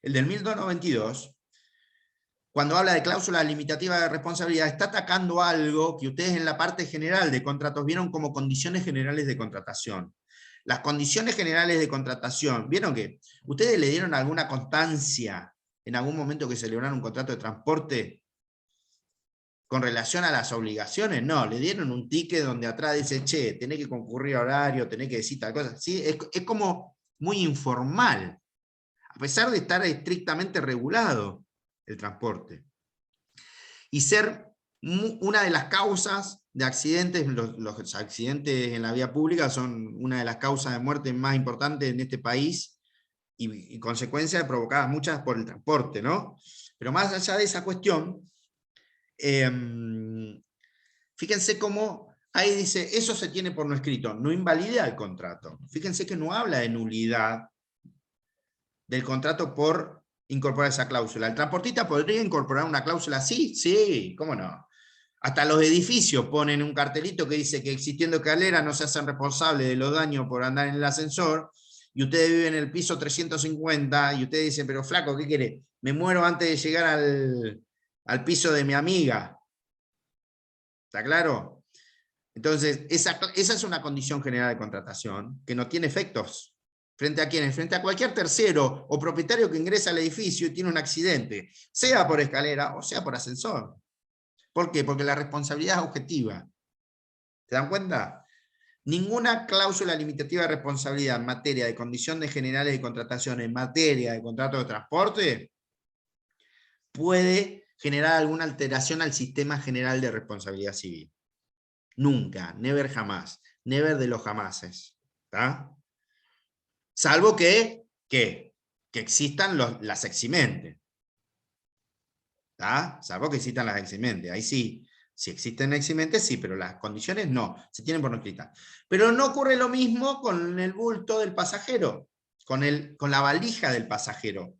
el del 1292, cuando habla de cláusulas limitativas de responsabilidad, está atacando algo que ustedes en la parte general de contratos vieron como condiciones generales de contratación. Las condiciones generales de contratación, ¿vieron que ustedes le dieron alguna constancia en algún momento que celebraron un contrato de transporte con relación a las obligaciones? No, le dieron un ticket donde atrás dice, che, tenés que concurrir a horario, tenés que decir tal cosa. ¿Sí? Es como muy informal, a pesar de estar estrictamente regulado el transporte. Y ser una de las causas de accidentes, los accidentes en la vía pública son una de las causas de muerte más importantes en este país y consecuencias provocadas muchas por el transporte, ¿no? Pero más allá de esa cuestión, fíjense cómo ahí dice, eso se tiene por no escrito, no invalida el contrato. Fíjense que no habla de nulidad del contrato por incorporar esa cláusula. ¿El transportista podría incorporar una cláusula así? Sí, ¿cómo no? Hasta los edificios ponen un cartelito que dice que existiendo escaleras no se hacen responsables de los daños por andar en el ascensor, y ustedes viven en el piso 350, y ustedes dicen, pero flaco, ¿qué quiere? Me muero antes de llegar al piso de mi amiga. ¿Está claro? Entonces, esa es una condición general de contratación que no tiene efectos. ¿Frente a quiénes? Frente a cualquier tercero o propietario que ingresa al edificio y tiene un accidente, sea por escalera o sea por ascensor. ¿Por qué? Porque la responsabilidad es objetiva. ¿Se dan cuenta? Ninguna cláusula limitativa de responsabilidad en materia de condiciones generales de contratación, en materia de contrato de transporte, puede generar alguna alteración al sistema general de responsabilidad civil. Nunca, never jamás, never de los jamases. ¿Tá? Salvo que existan las eximentes. ¿Tá? Salvo que existan las eximentes. Ahí sí, si existen eximentes, sí, pero las condiciones no, se tienen por no escritas. Pero no ocurre lo mismo con el bulto del pasajero, con la valija del pasajero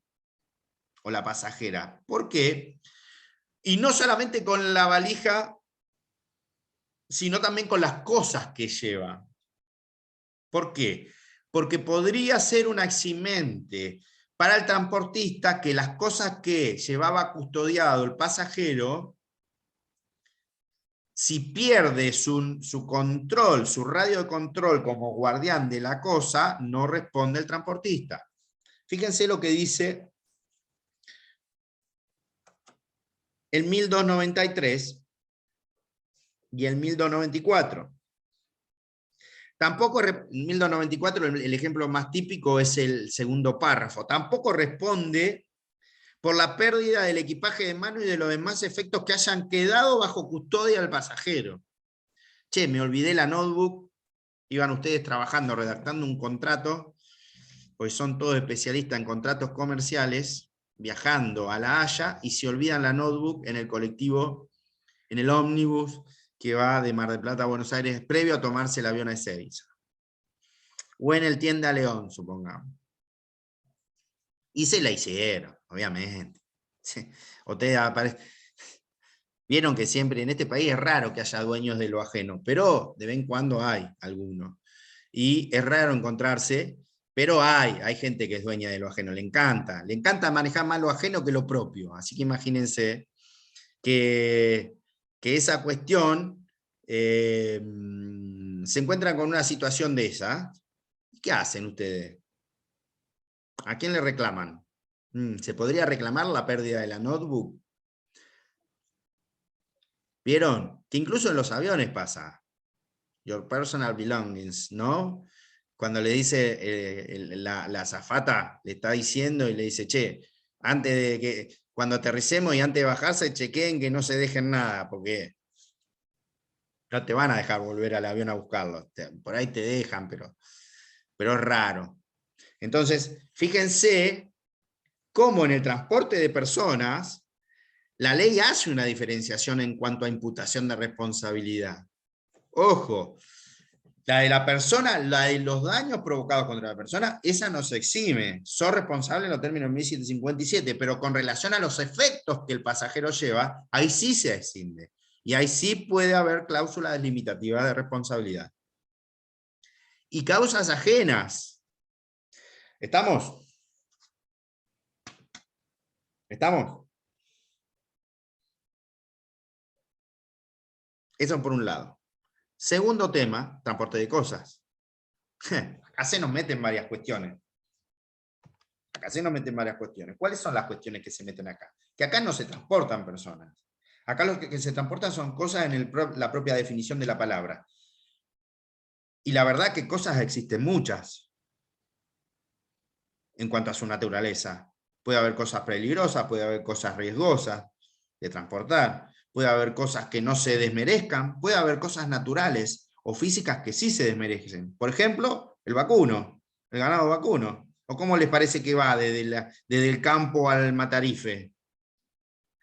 o la pasajera. ¿Por qué? Y no solamente con la valija, sino también con las cosas que lleva. ¿Por qué? Porque podría ser un eximente para el transportista que las cosas que llevaba custodiado el pasajero, si pierde su control, su radio de control como guardián de la cosa, no responde el transportista. Fíjense lo que dice el 1293 y el 1294. Tampoco, 1294, el ejemplo más típico es el segundo párrafo. Tampoco responde por la pérdida del equipaje de mano y de los demás efectos que hayan quedado bajo custodia del pasajero. Che, me olvidé la notebook, iban ustedes trabajando, redactando un contrato, pues son todos especialistas en contratos comerciales, viajando a La Haya, y se olvidan la notebook en el colectivo, en el ómnibus, que va de Mar del Plata a Buenos Aires, previo a tomarse el avión a Ezeiza. O en el Tienda León, supongamos. Y se la hicieron, obviamente. Vieron que siempre en este país es raro que haya dueños de lo ajeno, pero de vez en cuando hay algunos. Y es raro encontrarse, pero hay gente que es dueña de lo ajeno, le encanta manejar más lo ajeno que lo propio. Así que imagínense que esa cuestión se encuentra con una situación de esa. ¿Qué hacen ustedes? ¿A quién le reclaman? ¿Se podría reclamar la pérdida de la notebook? ¿Vieron? Que incluso en los aviones pasa. Your personal belongings, ¿no? Cuando le dice la azafata, le está diciendo y le dice, che, antes de que, cuando aterricemos y antes de bajarse, chequeen que no se dejen nada, porque no te van a dejar volver al avión a buscarlo. Por ahí te dejan, pero es raro. Entonces, fíjense cómo en el transporte de personas la ley hace una diferenciación en cuanto a imputación de responsabilidad. Ojo, la de la persona, la de los daños provocados contra la persona, esa no se exime. Sos responsable en los términos 1757, pero con relación a los efectos que el pasajero lleva, ahí sí se exime. Y ahí sí puede haber cláusulas limitativas de responsabilidad. Y causas ajenas. ¿Estamos? ¿Estamos? Eso por un lado. Segundo tema, transporte de cosas. Acá se nos meten varias cuestiones. ¿Cuáles son las cuestiones que se meten acá? Que acá no se transportan personas. Acá lo que se transportan son cosas en la propia definición de la palabra. Y la verdad que cosas existen muchas en cuanto a su naturaleza. Puede haber cosas peligrosas, puede haber cosas riesgosas de transportar, puede haber cosas que no se desmerezcan, puede haber cosas naturales o físicas que sí se desmerecen. Por ejemplo, el vacuno, el ganado vacuno. ¿O cómo les parece que va desde el campo al Matarife?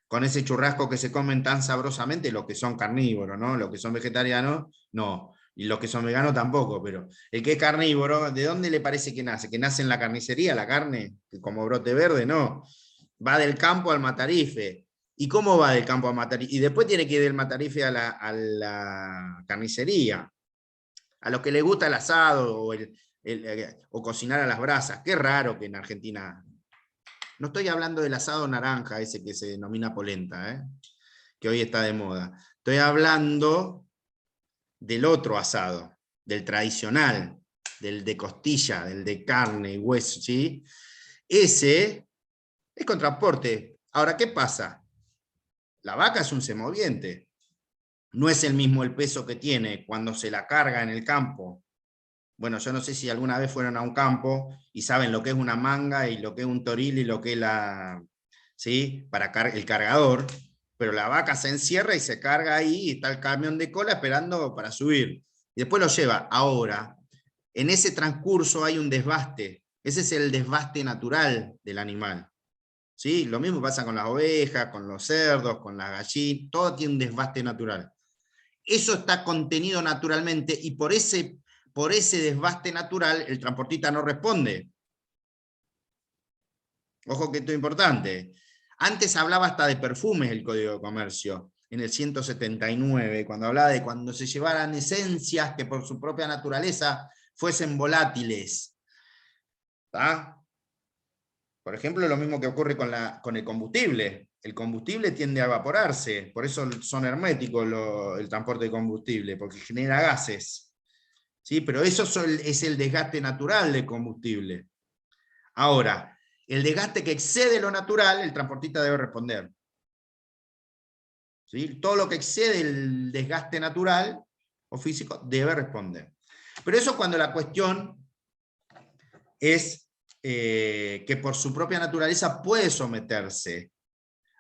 Con ese churrasco que se comen tan sabrosamente los que son carnívoros, ¿no? Los que son vegetarianos, no. Y los que son veganos tampoco, pero el que es carnívoro, ¿de dónde le parece que nace? ¿Que nace en la carnicería la carne? ¿Que como brote verde? No. Va del campo al Matarife. ¿Y cómo va del campo a Matarife? Y después tiene que ir del Matarife a la carnicería. A los que les gusta el asado o cocinar a las brasas. Qué raro que en Argentina... No estoy hablando del asado naranja, ese que se denomina polenta, que hoy está de moda. Estoy hablando del otro asado, del tradicional, del de costilla, del de carne y hueso, ¿sí? Ese es con transporte. Ahora, ¿qué pasa? La vaca es un semoviente. No es el mismo el peso que tiene cuando se la carga en el campo. Bueno, yo no sé si alguna vez fueron a un campo y saben lo que es una manga y lo que es un toril y lo que es ¿sí? Para el cargador, pero la vaca se encierra y se carga ahí y está el camión de cola esperando para subir. Y después lo lleva. Ahora, en ese transcurso hay un desbaste. Ese es el desbaste natural del animal. ¿Sí? Lo mismo pasa con las ovejas, con los cerdos, con las gallinas, todo tiene un desbaste natural. Eso está contenido naturalmente y por ese desbaste natural el transportista no responde. Ojo que esto es importante. Antes hablaba hasta de perfumes el Código de Comercio, en el 179, cuando hablaba de cuando se llevaran esencias que por su propia naturaleza fuesen volátiles. ¿Está? Por ejemplo, lo mismo que ocurre con el combustible. El combustible tiende a evaporarse, por eso son herméticos el transporte de combustible, porque genera gases. ¿Sí? Pero eso es el desgaste natural del combustible. Ahora, el desgaste que excede lo natural, el transportista debe responder. ¿Sí? Todo lo que excede el desgaste natural o físico debe responder. Pero eso cuando la cuestión es que por su propia naturaleza puede someterse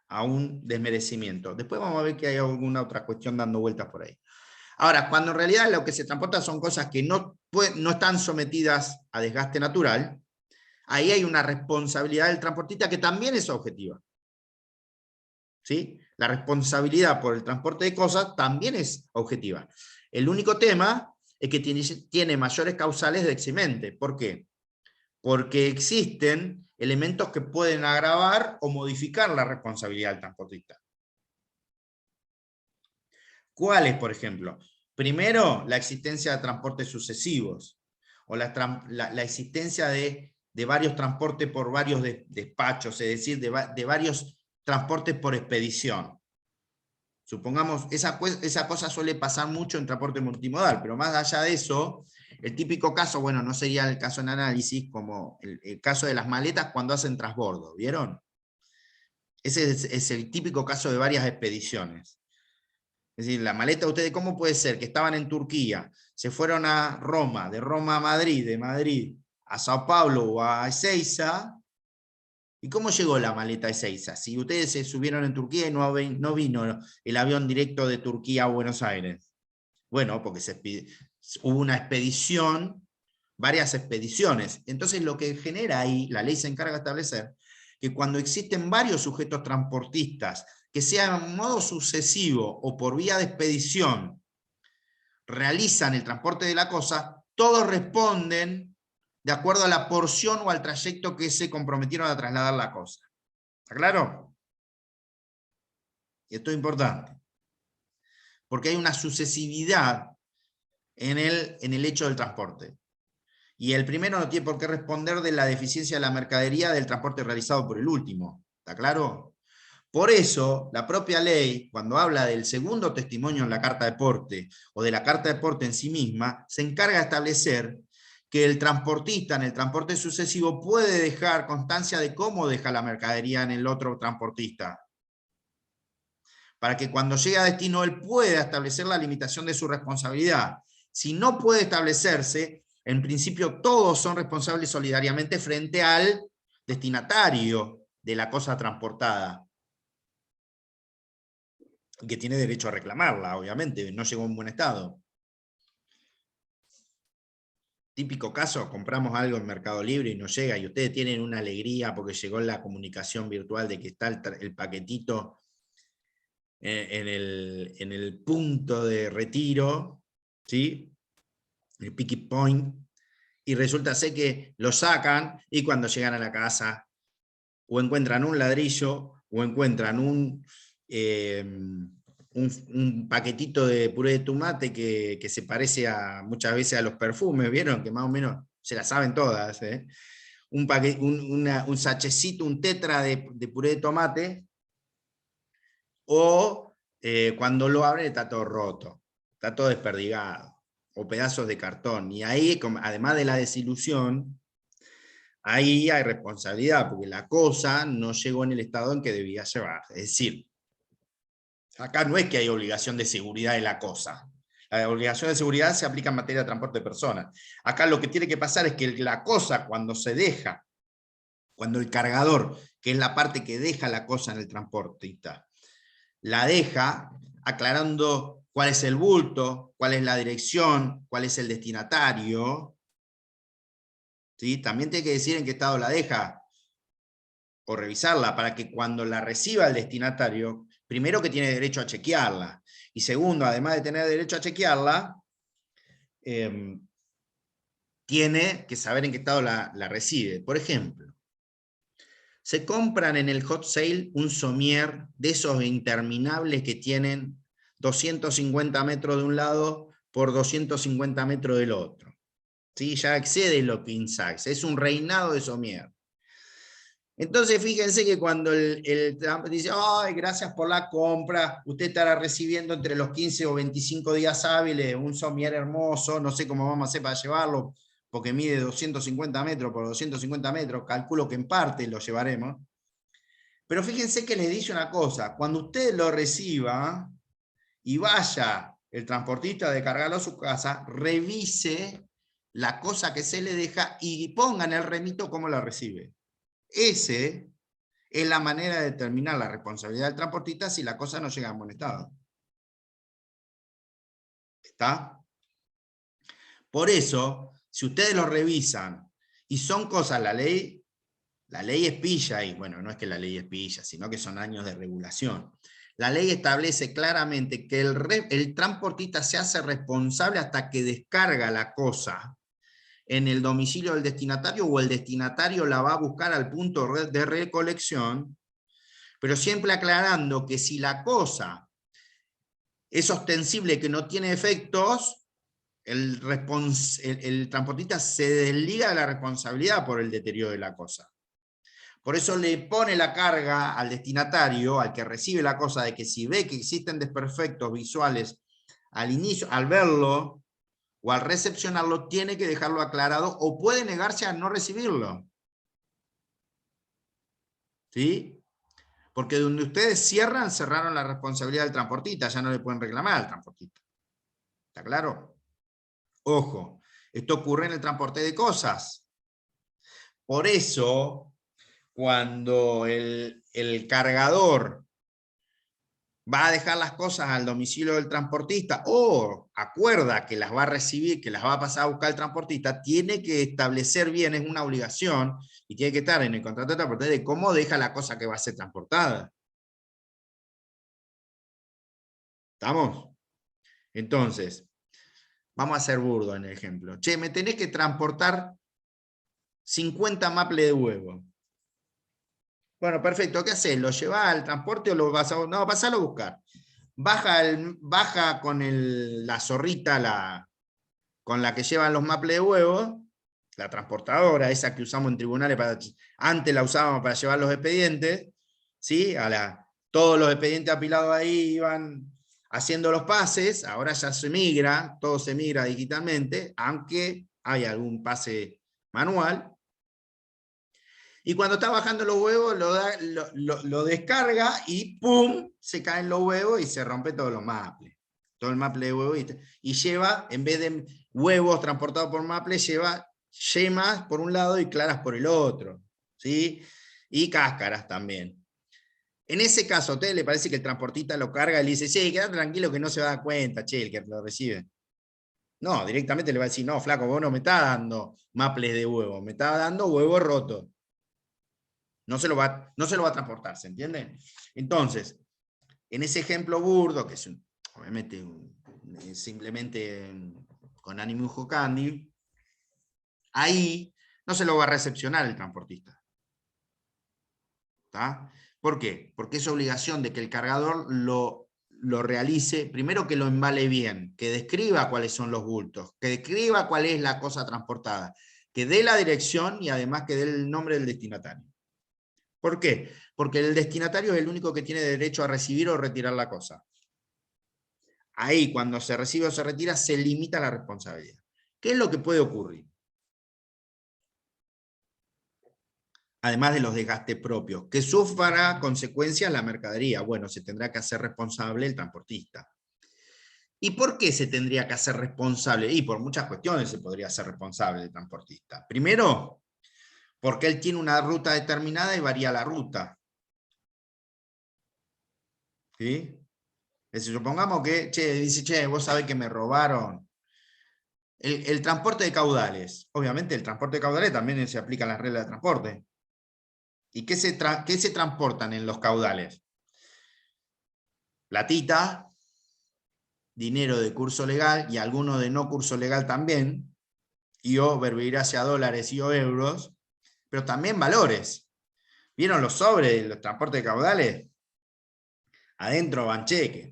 a un desmerecimiento. Después vamos a ver que hay alguna otra cuestión dando vueltas por ahí. Ahora, cuando en realidad lo que se transporta son cosas que no están sometidas a desgaste natural, ahí hay una responsabilidad del transportista que también es objetiva. ¿Sí? La responsabilidad por el transporte de cosas también es objetiva. El único tema es que tiene mayores causales de eximente. ¿Por qué? Porque existen elementos que pueden agravar o modificar la responsabilidad del transportista. ¿Cuáles, por ejemplo? Primero, la existencia de transportes sucesivos, o la existencia de varios transportes por varios despachos, es decir, de varios transportes por expedición. Supongamos, esa cosa suele pasar mucho en transporte multimodal, pero más allá de eso, el típico caso, bueno, no sería el caso en análisis, como el caso de las maletas cuando hacen transbordo, ¿vieron? Ese es el típico caso de varias expediciones. Es decir, la maleta, ustedes, ¿cómo puede ser que estaban en Turquía, se fueron a Roma, de Roma a Madrid, de Madrid a Sao Paulo o a Ezeiza? ¿Y cómo llegó la maleta a Ezeiza? Si ustedes se subieron en Turquía y no vino el avión directo de Turquía a Buenos Aires. Bueno, porque hubo una expedición, varias expediciones. Entonces lo que genera ahí, la ley se encarga de establecer, que cuando existen varios sujetos transportistas que sean en modo sucesivo o por vía de expedición, realizan el transporte de la cosa, todos responden de acuerdo a la porción o al trayecto que se comprometieron a trasladar la cosa. ¿Está claro? Y esto es importante, porque hay una sucesividad en el hecho del transporte. Y el primero no tiene por qué responder de la deficiencia de la mercadería del transporte realizado por el último. ¿Está claro? Por eso, la propia ley, cuando habla del segundo testimonio en la carta de porte, o de la carta de porte en sí misma, se encarga de establecer que el transportista en el transporte sucesivo puede dejar constancia de cómo deja la mercadería en el otro transportista, para que cuando llegue a destino él pueda establecer la limitación de su responsabilidad. Si no puede establecerse, en principio todos son responsables solidariamente frente al destinatario de la cosa transportada, que tiene derecho a reclamarla, obviamente, no llegó en buen estado. Típico caso, compramos algo en Mercado Libre y no llega, y ustedes tienen una alegría porque llegó la comunicación virtual de que está el paquetito en el punto de retiro, ¿sí? El pick point, y resulta ser que lo sacan y cuando llegan a la casa o encuentran un ladrillo o encuentran un paquetito de puré de tomate que se parece muchas veces a los perfumes, ¿vieron? Que más o menos se la saben todas, ¿eh? Un sachecito, un tetra de puré de tomate, o cuando lo abren está todo roto, está todo desperdigado, o pedazos de cartón. Y ahí, además de la desilusión, ahí hay responsabilidad, porque la cosa no llegó en el estado en que debía llevar. Es decir, acá no es que hay obligación de seguridad de la cosa. La obligación de seguridad se aplica en materia de transporte de personas. Acá lo que tiene que pasar es que la cosa, cuando se deja, cuando el cargador, que es la parte que deja la cosa en el transportista, la deja aclarando cuál es el bulto, cuál es la dirección, cuál es el destinatario, ¿sí? También tiene que decir en qué estado la deja, o revisarla, para que cuando la reciba el destinatario, primero que tiene derecho a chequearla, y segundo, además de tener derecho a chequearla, tiene que saber en qué estado la recibe. Por ejemplo, se compran en el hot sale un somier de esos interminables que tienen 250 metros de un lado por 250 metros del otro. ¿Sí? Ya excede lo que Insax, es un reinado de somier. Entonces fíjense que cuando el Trump dice, ay, gracias por la compra, usted estará recibiendo entre los 15 o 25 días hábiles un somier hermoso, no sé cómo vamos a hacer para llevarlo, porque mide 250 metros por 250 metros, calculo que en parte lo llevaremos. Pero fíjense que les dice una cosa, cuando usted lo reciba y vaya el transportista a cargarlo a su casa, revise la cosa que se le deja y ponga en el remito cómo la recibe. Ese es la manera de determinar la responsabilidad del transportista si la cosa no llega en buen estado. ¿Está? Por eso, si ustedes lo revisan y son cosas, la ley es pilla, y bueno, no es que la ley es pilla, sino que son años de regulación. La ley establece claramente que el transportista se hace responsable hasta que descarga la cosa en el domicilio del destinatario, o el destinatario la va a buscar al punto de recolección, pero siempre aclarando que si la cosa es ostensible, que no tiene efectos, el transportista se desliga de la responsabilidad por el deterioro de la cosa. Por eso le pone la carga al destinatario, al que recibe la cosa, de que si ve que existen desperfectos visuales al inicio, al verlo o al recepcionarlo, tiene que dejarlo aclarado, o puede negarse a no recibirlo. ¿Sí? Porque donde ustedes cierran, cerraron la responsabilidad del transportista, ya no le pueden reclamar al transportista. ¿Está claro? Ojo, esto ocurre en el transporte de cosas. Por eso, cuando el cargador va a dejar las cosas al domicilio del transportista, o acuerda que las va a recibir, que las va a pasar a buscar el transportista, tiene que establecer bien, es una obligación, y tiene que estar en el contrato de transporte de cómo deja la cosa que va a ser transportada. ¿Estamos? Entonces, vamos a hacer burdo en el ejemplo. Che, me tenés que transportar 50 maples de huevo. Bueno, perfecto, ¿qué haces? ¿Lo llevas al transporte o lo vas a...? No, pasalo a buscar. Baja con la zorrita con la que llevan los maples de huevo, la transportadora, esa que usamos en tribunales, antes la usábamos para llevar los expedientes, ¿sí? Todos los expedientes apilados ahí iban haciendo los pases, ahora ya se migra, todo se migra digitalmente, aunque hay algún pase manual. Y cuando está bajando los huevos, lo descarga y ¡pum! Se caen los huevos y se rompe todos los maples. Todo el maple de huevo. Y lleva, en vez de huevos transportados por maple, lleva yemas por un lado y claras por el otro. ¿Sí? Y cáscaras también. En ese caso, ¿a usted le parece que el transportista lo carga y le dice, sí, queda tranquilo que no se va a dar cuenta, che, el que lo recibe? No, directamente le va a decir, no, flaco, vos no me estás dando maples de huevo, me estás dando huevo roto. No se lo va a transportar, ¿se entiende? Entonces, en ese ejemplo burdo, que es obviamente simplemente con ánimo jocandi, ahí no se lo va a recepcionar el transportista. ¿Está? ¿Por qué? Porque es obligación de que el cargador lo realice, primero que lo embale bien, que describa cuáles son los bultos, que describa cuál es la cosa transportada, que dé la dirección y además que dé el nombre del destinatario. ¿Por qué? Porque el destinatario es el único que tiene derecho a recibir o retirar la cosa. Ahí, cuando se recibe o se retira, se limita la responsabilidad. ¿Qué es lo que puede ocurrir? Además de los desgastes propios, que sufra consecuencias la mercadería. Bueno, se tendrá que hacer responsable el transportista. ¿Y por qué se tendría que hacer responsable? Y por muchas cuestiones se podría hacer responsable el transportista. Primero, porque él tiene una ruta determinada y varía la ruta. ¿Sí? Es decir, supongamos que, dice, vos sabés que me robaron. El transporte de caudales. Obviamente el transporte de caudales también se aplican las reglas de transporte. ¿Y qué se transportan en los caudales? Platita, dinero de curso legal y alguno de no curso legal también, y o verbigracia dólares y o euros, pero también valores. ¿Vieron los sobres de los transportes de caudales? Adentro van cheques.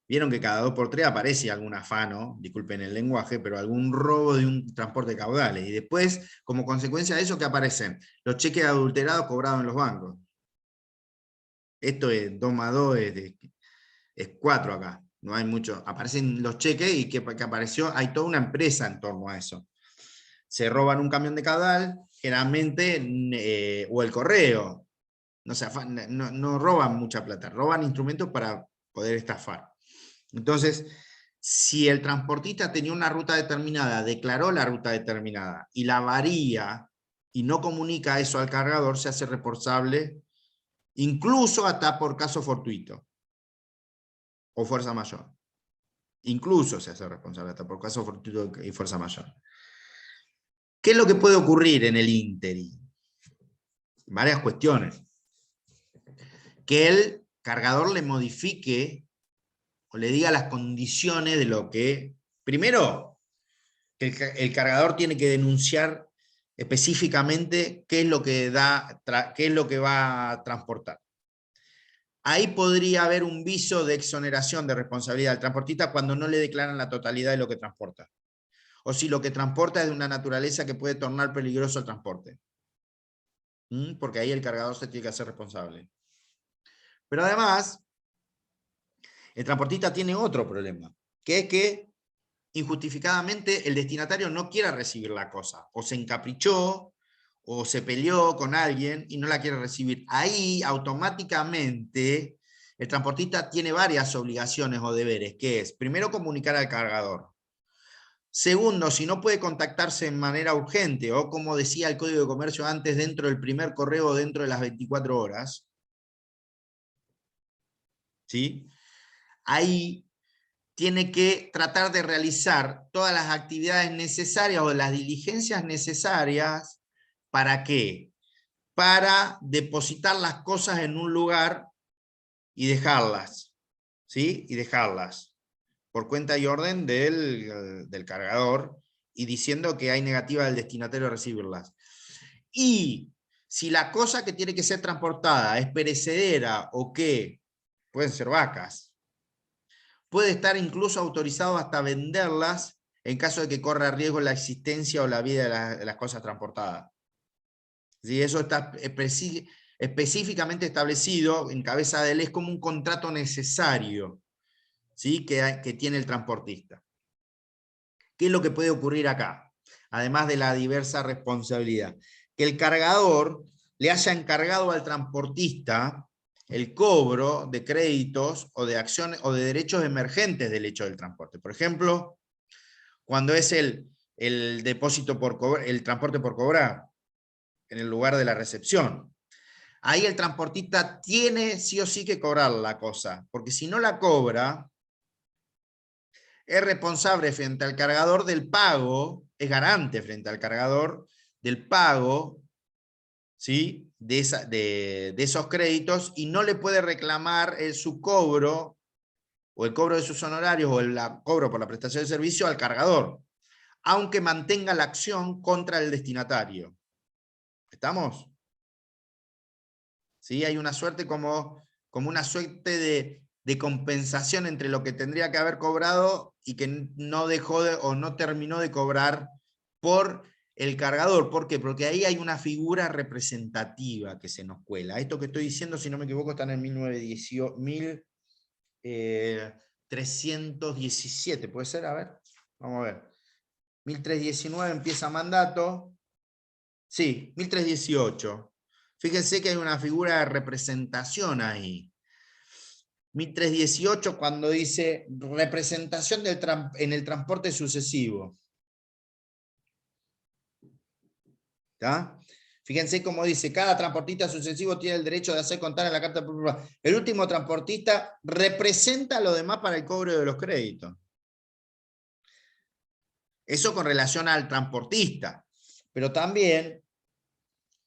Vieron que cada 2 por 3 aparece algún afano, disculpen el lenguaje, pero algún robo de un transporte de caudales. Y después, como consecuencia de eso, ¿qué aparecen? Los cheques adulterados cobrados en los bancos. Esto es 2 más 2 es 4 acá. No hay mucho. Aparecen los cheques y que apareció, hay toda una empresa en torno a eso. Se roban un camión de caudal, generalmente, o el correo. No roban mucha plata, roban instrumentos para poder estafar. Entonces, si el transportista tenía una ruta determinada, declaró la ruta determinada y la varía y no comunica eso al cargador, se hace responsable, incluso hasta por caso fortuito o fuerza mayor. Incluso se hace responsable hasta por caso fortuito y fuerza mayor. ¿Qué es lo que puede ocurrir en el ínterin? Varias cuestiones. Que el cargador le modifique o le diga las condiciones de lo que... Primero, que el cargador tiene que denunciar específicamente qué es lo que qué es lo que va a transportar. Ahí podría haber un viso de exoneración de responsabilidad del transportista cuando no le declaran la totalidad de lo que transporta. O si lo que transporta es de una naturaleza que puede tornar peligroso el transporte. Porque ahí el cargador se tiene que hacer responsable. Pero además, el transportista tiene otro problema, que es que injustificadamente el destinatario no quiera recibir la cosa, o se encaprichó, o se peleó con alguien y no la quiere recibir. Ahí automáticamente el transportista tiene varias obligaciones o deberes, que es, primero, comunicar al cargador. Segundo, si no puede contactarse de manera urgente, o como decía el Código de Comercio antes, dentro del primer correo, dentro de las 24 horas, ¿sí? Ahí tiene que tratar de realizar todas las actividades necesarias o las diligencias necesarias. ¿Para qué? Para depositar las cosas en un lugar y dejarlas, ¿sí? Y dejarlas por cuenta y orden del cargador y diciendo que hay negativa del destinatario a recibirlas. Y si la cosa que tiene que ser transportada es perecedera o que pueden ser vacas, puede estar incluso autorizado hasta venderlas en caso de que corra riesgo la existencia o la vida de las cosas transportadas. ¿Sí? Eso está específicamente establecido en cabeza de ley, es como un contrato necesario, ¿sí? que tiene el transportista. ¿Qué es lo que puede ocurrir acá? Además de la diversa responsabilidad. Que el cargador le haya encargado al transportista el cobro de créditos o de acciones o de derechos emergentes del hecho del transporte. Por ejemplo, cuando es el depósito por cobrar, el transporte por cobrar, en el lugar de la recepción. Ahí el transportista tiene sí o sí que cobrar la cosa, porque si no la cobra, es responsable frente al cargador del pago, es garante frente al cargador del pago, ¿sí? de esos créditos, y no le puede reclamar su cobro, o el cobro de sus honorarios, o el cobro por la prestación de servicio al cargador, aunque mantenga la acción contra el destinatario. ¿Estamos? ¿sí? Hay una suerte como una suerte de compensación entre lo que tendría que haber cobrado y que no dejó o no terminó de cobrar por el cargador. ¿Por qué? Porque ahí hay una figura representativa que se nos cuela. Esto que estoy diciendo, si no me equivoco, está en el 1317, ¿puede ser? A ver, vamos a ver. 1319 empieza mandato. Sí, 1318. Fíjense que hay una figura de representación ahí. 1318 cuando dice representación en el transporte sucesivo. ¿Está? Fíjense cómo dice, cada transportista sucesivo tiene el derecho de hacer contar en la carta. El último transportista representa a los demás para el cobro de los créditos. Eso con relación al transportista. Pero también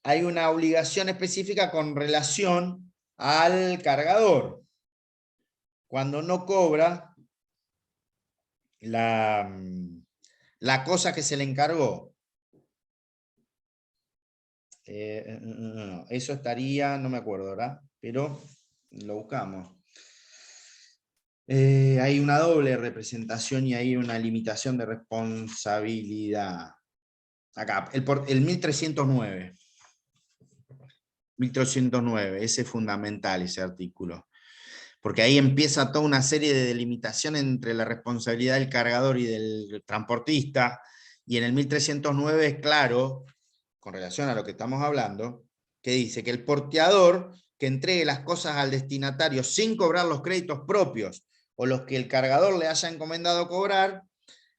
hay una obligación específica con relación al cargador. Cuando no cobra la cosa que se le encargó. Eso estaría, no me acuerdo, ¿verdad? Pero lo buscamos. Hay una doble representación y hay una limitación de responsabilidad. Acá, el 1309. 1309, ese es fundamental, ese artículo. Porque ahí empieza toda una serie de delimitaciones entre la responsabilidad del cargador y del transportista, y en el 1309 es claro, con relación a lo que estamos hablando, que dice que el porteador que entregue las cosas al destinatario sin cobrar los créditos propios o los que el cargador le haya encomendado cobrar,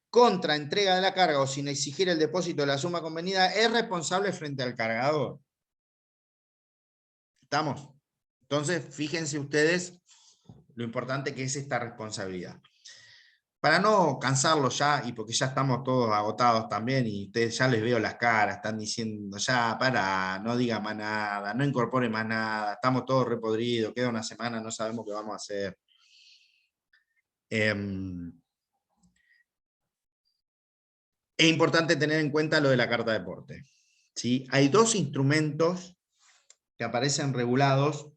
contra entrega de la carga o sin exigir el depósito de la suma convenida, es responsable frente al cargador. ¿Estamos? Entonces, fíjense ustedes lo importante que es esta responsabilidad. Para no cansarlos ya, y porque ya estamos todos agotados también, y ustedes ya les veo las caras, están diciendo, ya, para, no diga más nada, no incorpore más nada, estamos todos repodridos, queda una semana, no sabemos qué vamos a hacer. Es importante tener en cuenta lo de la carta de porte. ¿Sí? Hay dos instrumentos que aparecen regulados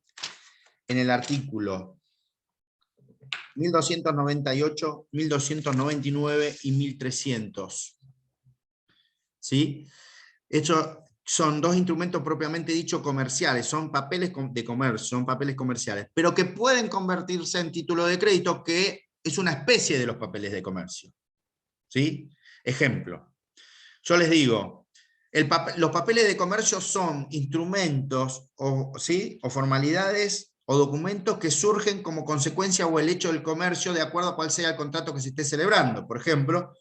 en el artículo 1298, 1299 y 1300. ¿Sí? Estos son dos instrumentos propiamente dicho comerciales, son papeles de comercio, son papeles comerciales, pero que pueden convertirse en título de crédito, que es una especie de los papeles de comercio. ¿Sí? Ejemplo, yo les digo, los papeles de comercio son instrumentos ¿sí? o formalidades o documentos que surgen como consecuencia o el hecho del comercio de acuerdo a cuál sea el contrato que se esté celebrando. Por ejemplo,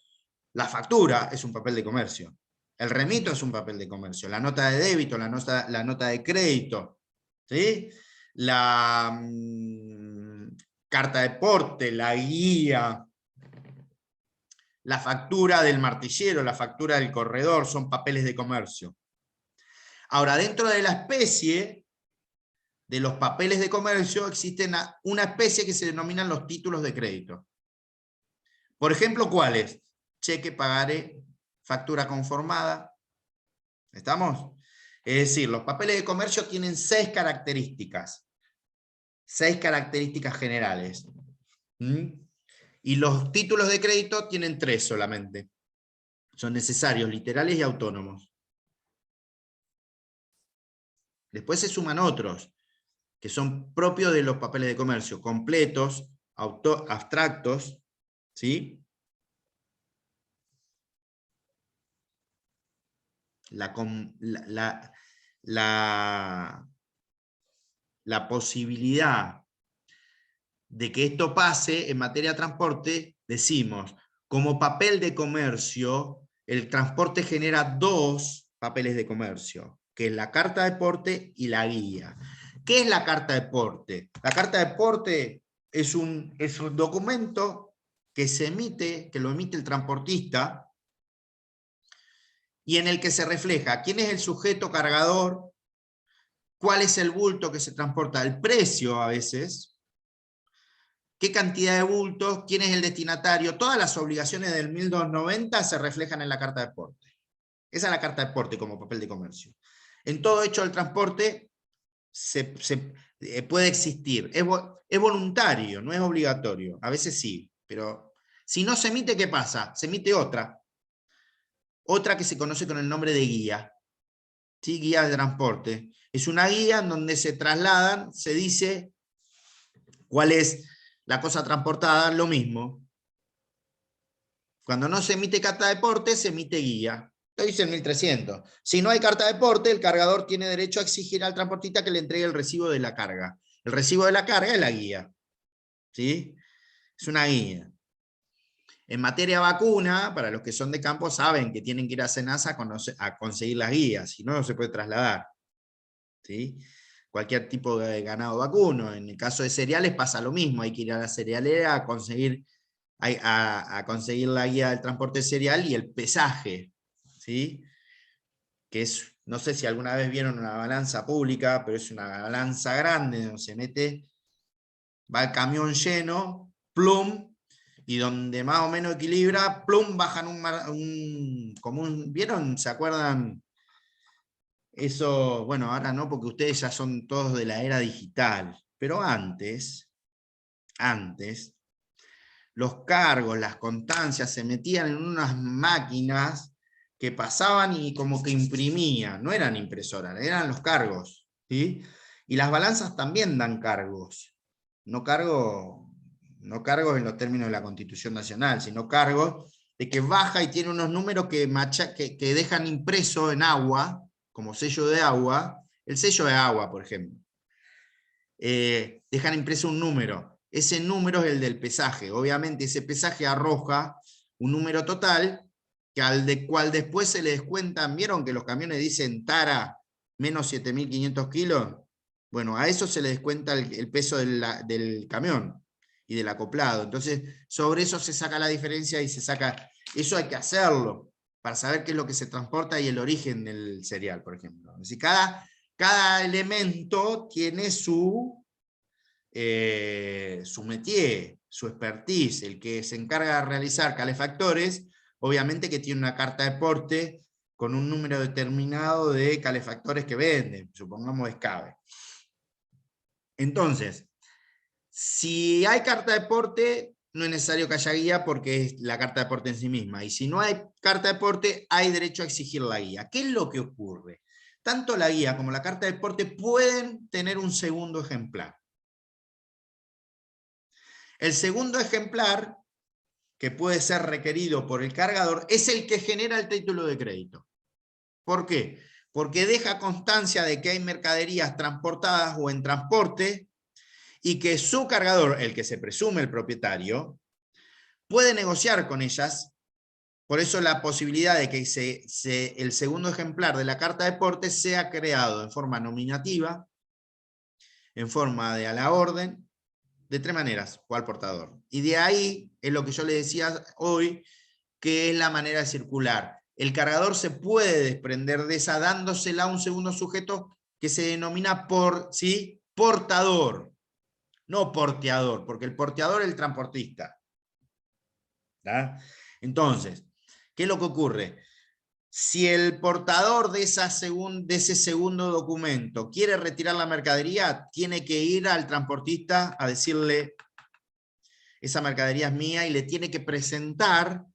la factura es un papel de comercio. El remito es un papel de comercio. La nota de débito, la nota de crédito. ¿Sí? La carta de porte, la guía, la factura del martillero, la factura del corredor, son papeles de comercio. Ahora, dentro de la especie de los papeles de comercio existen una especie que se denominan los títulos de crédito. Por ejemplo, ¿cuáles? Cheque, pagaré, factura conformada. ¿Estamos? Es decir, los papeles de comercio tienen 6 características. 6 características generales. Y los títulos de crédito tienen 3 solamente. Son necesarios, literales y autónomos. Después se suman otros, que son propios de los papeles de comercio, completos, abstractos, ¿sí? La posibilidad de que esto pase en materia de transporte, decimos, como papel de comercio, el transporte genera 2 papeles de comercio, que es la carta de porte y la guía. ¿Qué es la carta de porte? La carta de porte es un documento que se emite, que lo emite el transportista, y en el que se refleja quién es el sujeto cargador, cuál es el bulto que se transporta, el precio a veces, qué cantidad de bultos, quién es el destinatario, todas las obligaciones del 1290 se reflejan en la carta de porte. Esa es la carta de porte como papel de comercio. En todo hecho del transporte puede existir. Es voluntario, no es obligatorio. A veces sí, pero si no se emite, ¿qué pasa? Se emite otra. Otra que se conoce con el nombre de guía. ¿Sí? Guía de transporte. Es una guía en donde se trasladan, se dice cuál es la cosa transportada, lo mismo. Cuando no se emite carta de porte, se emite guía. Esto dice en 1300. Si no hay carta de porte, el cargador tiene derecho a exigir al transportista que le entregue el recibo de la carga. El recibo de la carga es la guía. ¿Sí? Es una guía. En materia vacuna, para los que son de campo saben que tienen que ir a Senasa a conseguir las guías, si no, no se puede trasladar. ¿Sí? Cualquier tipo de ganado vacuno. En el caso de cereales pasa lo mismo, hay que ir a la cerealera a conseguir la guía del transporte cereal y el pesaje, ¿sí? Que es, no sé si alguna vez vieron una balanza pública, pero es una balanza grande donde se mete, va el camión lleno, plum, y donde más o menos equilibra, plum, bajan ¿vieron? ¿Se acuerdan? Eso, bueno, ahora no, porque ustedes ya son todos de la era digital, pero antes, los cargos, las constancias se metían en unas máquinas que pasaban y como que imprimían, no eran impresoras, eran los cargos, ¿sí? Y las balanzas también dan cargos, no cargos en los términos de la Constitución Nacional, sino cargos de que baja y tiene unos números que dejan impreso en agua, como sello de agua, el sello de agua, por ejemplo. Dejan impreso un número. Ese número es el del pesaje. Obviamente ese pesaje arroja un número total, que al cual después se le descuentan. ¿Vieron que los camiones dicen tara menos 7.500 kilos? Bueno, a eso se le descuenta el peso del camión y del acoplado. Entonces, sobre eso se saca la diferencia y se saca... Eso hay que hacerlo para saber qué es lo que se transporta y el origen del cereal, por ejemplo. Es decir, cada elemento tiene su métier, su expertise. El que se encarga de realizar calefactores, obviamente que tiene una carta de porte con un número determinado de calefactores que venden, supongamos escabe. Entonces, si hay carta de porte, no es necesario que haya guía porque es la carta de porte en sí misma. Y si no hay carta de porte, hay derecho a exigir la guía. ¿Qué es lo que ocurre? Tanto la guía como la carta de porte pueden tener un segundo ejemplar. El segundo ejemplar, que puede ser requerido por el cargador, es el que genera el título de crédito. ¿Por qué? Porque deja constancia de que hay mercaderías transportadas o en transporte y que su cargador, el que se presume el propietario, puede negociar con ellas. Por eso la posibilidad de que el segundo ejemplar de la carta de porte sea creado en forma nominativa, en forma de a la orden, de tres maneras, o al portador. Y de ahí es lo que yo le decía hoy, que es la manera circular. El cargador se puede desprender de esa dándosela a un segundo sujeto que se denomina portador, no porteador, porque el porteador es el transportista. ¿Tá? Entonces, ¿qué es lo que ocurre? Si el portador de ese segundo documento quiere retirar la mercadería, tiene que ir al transportista a decirle: esa mercadería es mía, y le tiene que presentar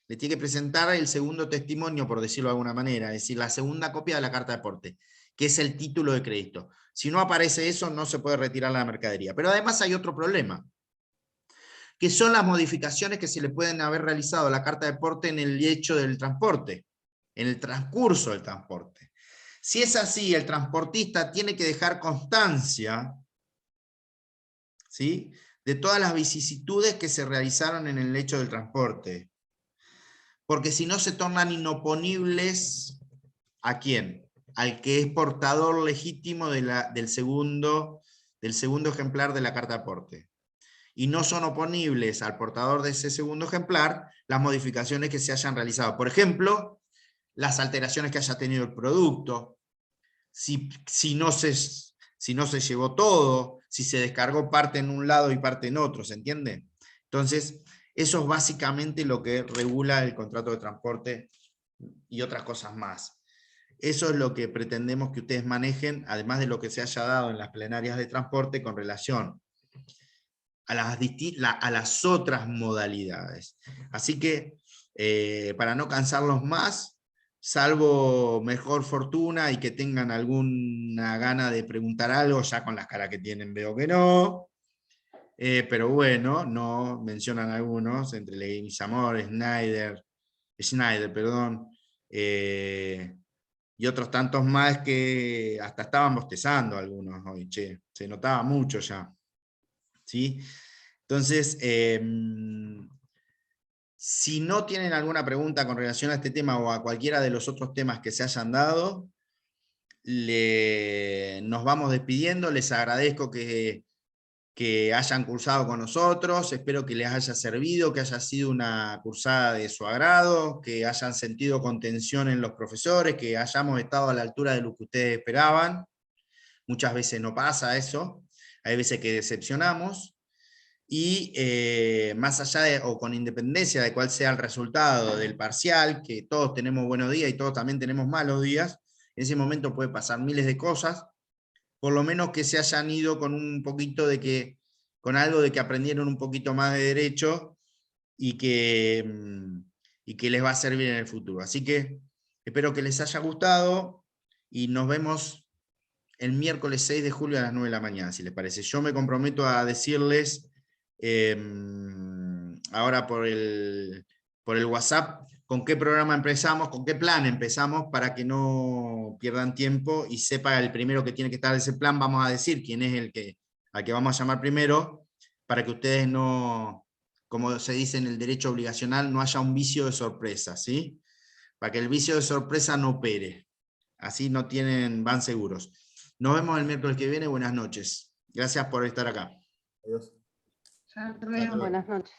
el segundo testimonio, por decirlo de alguna manera, es decir, la segunda copia de la carta de porte, que es el título de crédito. Si no aparece eso, no se puede retirar la mercadería. Pero además hay otro problema, que son las modificaciones que se le pueden haber realizado a la carta de porte en el hecho del transporte, en el transcurso del transporte. Si es así, el transportista tiene que dejar constancia, ¿sí?, de todas las vicisitudes que se realizaron en el hecho del transporte. Porque si no se tornan inoponibles, ¿a quién? Al que es portador legítimo del segundo ejemplar de la carta de porte. Y no son oponibles al portador de ese segundo ejemplar las modificaciones que se hayan realizado. Por ejemplo, las alteraciones que haya tenido el producto, si no se llevó todo, si se descargó parte en un lado y parte en otro, ¿se entiende? Entonces, eso es básicamente lo que regula el contrato de transporte y otras cosas más. Eso es lo que pretendemos que ustedes manejen, además de lo que se haya dado en las plenarias de transporte con relación a las otras modalidades. Así que, para no cansarlos más, salvo mejor fortuna y que tengan alguna gana de preguntar algo, ya con las caras que tienen veo que no, pero bueno, no mencionan algunos, entre Leguizamón, Schneider, perdón, y otros tantos más que hasta estaban bostezando algunos hoy, che, se notaba mucho ya, ¿sí? Entonces, si no tienen alguna pregunta con relación a este tema o a cualquiera de los otros temas que se hayan dado, nos vamos despidiendo. Les agradezco que hayan cursado con nosotros, espero que les haya servido, que haya sido una cursada de su agrado, que hayan sentido contención en los profesores, que hayamos estado a la altura de lo que ustedes esperaban. Muchas veces no pasa eso, hay veces que decepcionamos, y más allá o con independencia de cuál sea el resultado del parcial, que todos tenemos buenos días y todos también tenemos malos días, en ese momento puede pasar miles de cosas, por lo menos que se hayan ido con un poquito con algo de que aprendieron un poquito más de derecho y que les va a servir en el futuro. Así que espero que les haya gustado y nos vemos el miércoles 6 de julio a las 9 de la mañana, si les parece. Yo me comprometo a decirles ahora por el WhatsApp con qué programa empezamos, con qué plan empezamos, para que no pierdan tiempo y sepa el primero que tiene que estar en ese plan. Vamos a decir quién es al que vamos a llamar primero, para que ustedes no, como se dice en el derecho obligacional, no haya un vicio de sorpresa, ¿sí? Para que el vicio de sorpresa no opere. Así van seguros. Nos vemos el miércoles que viene. Buenas noches. Gracias por estar acá. Adiós. Hasta luego. Buenas noches.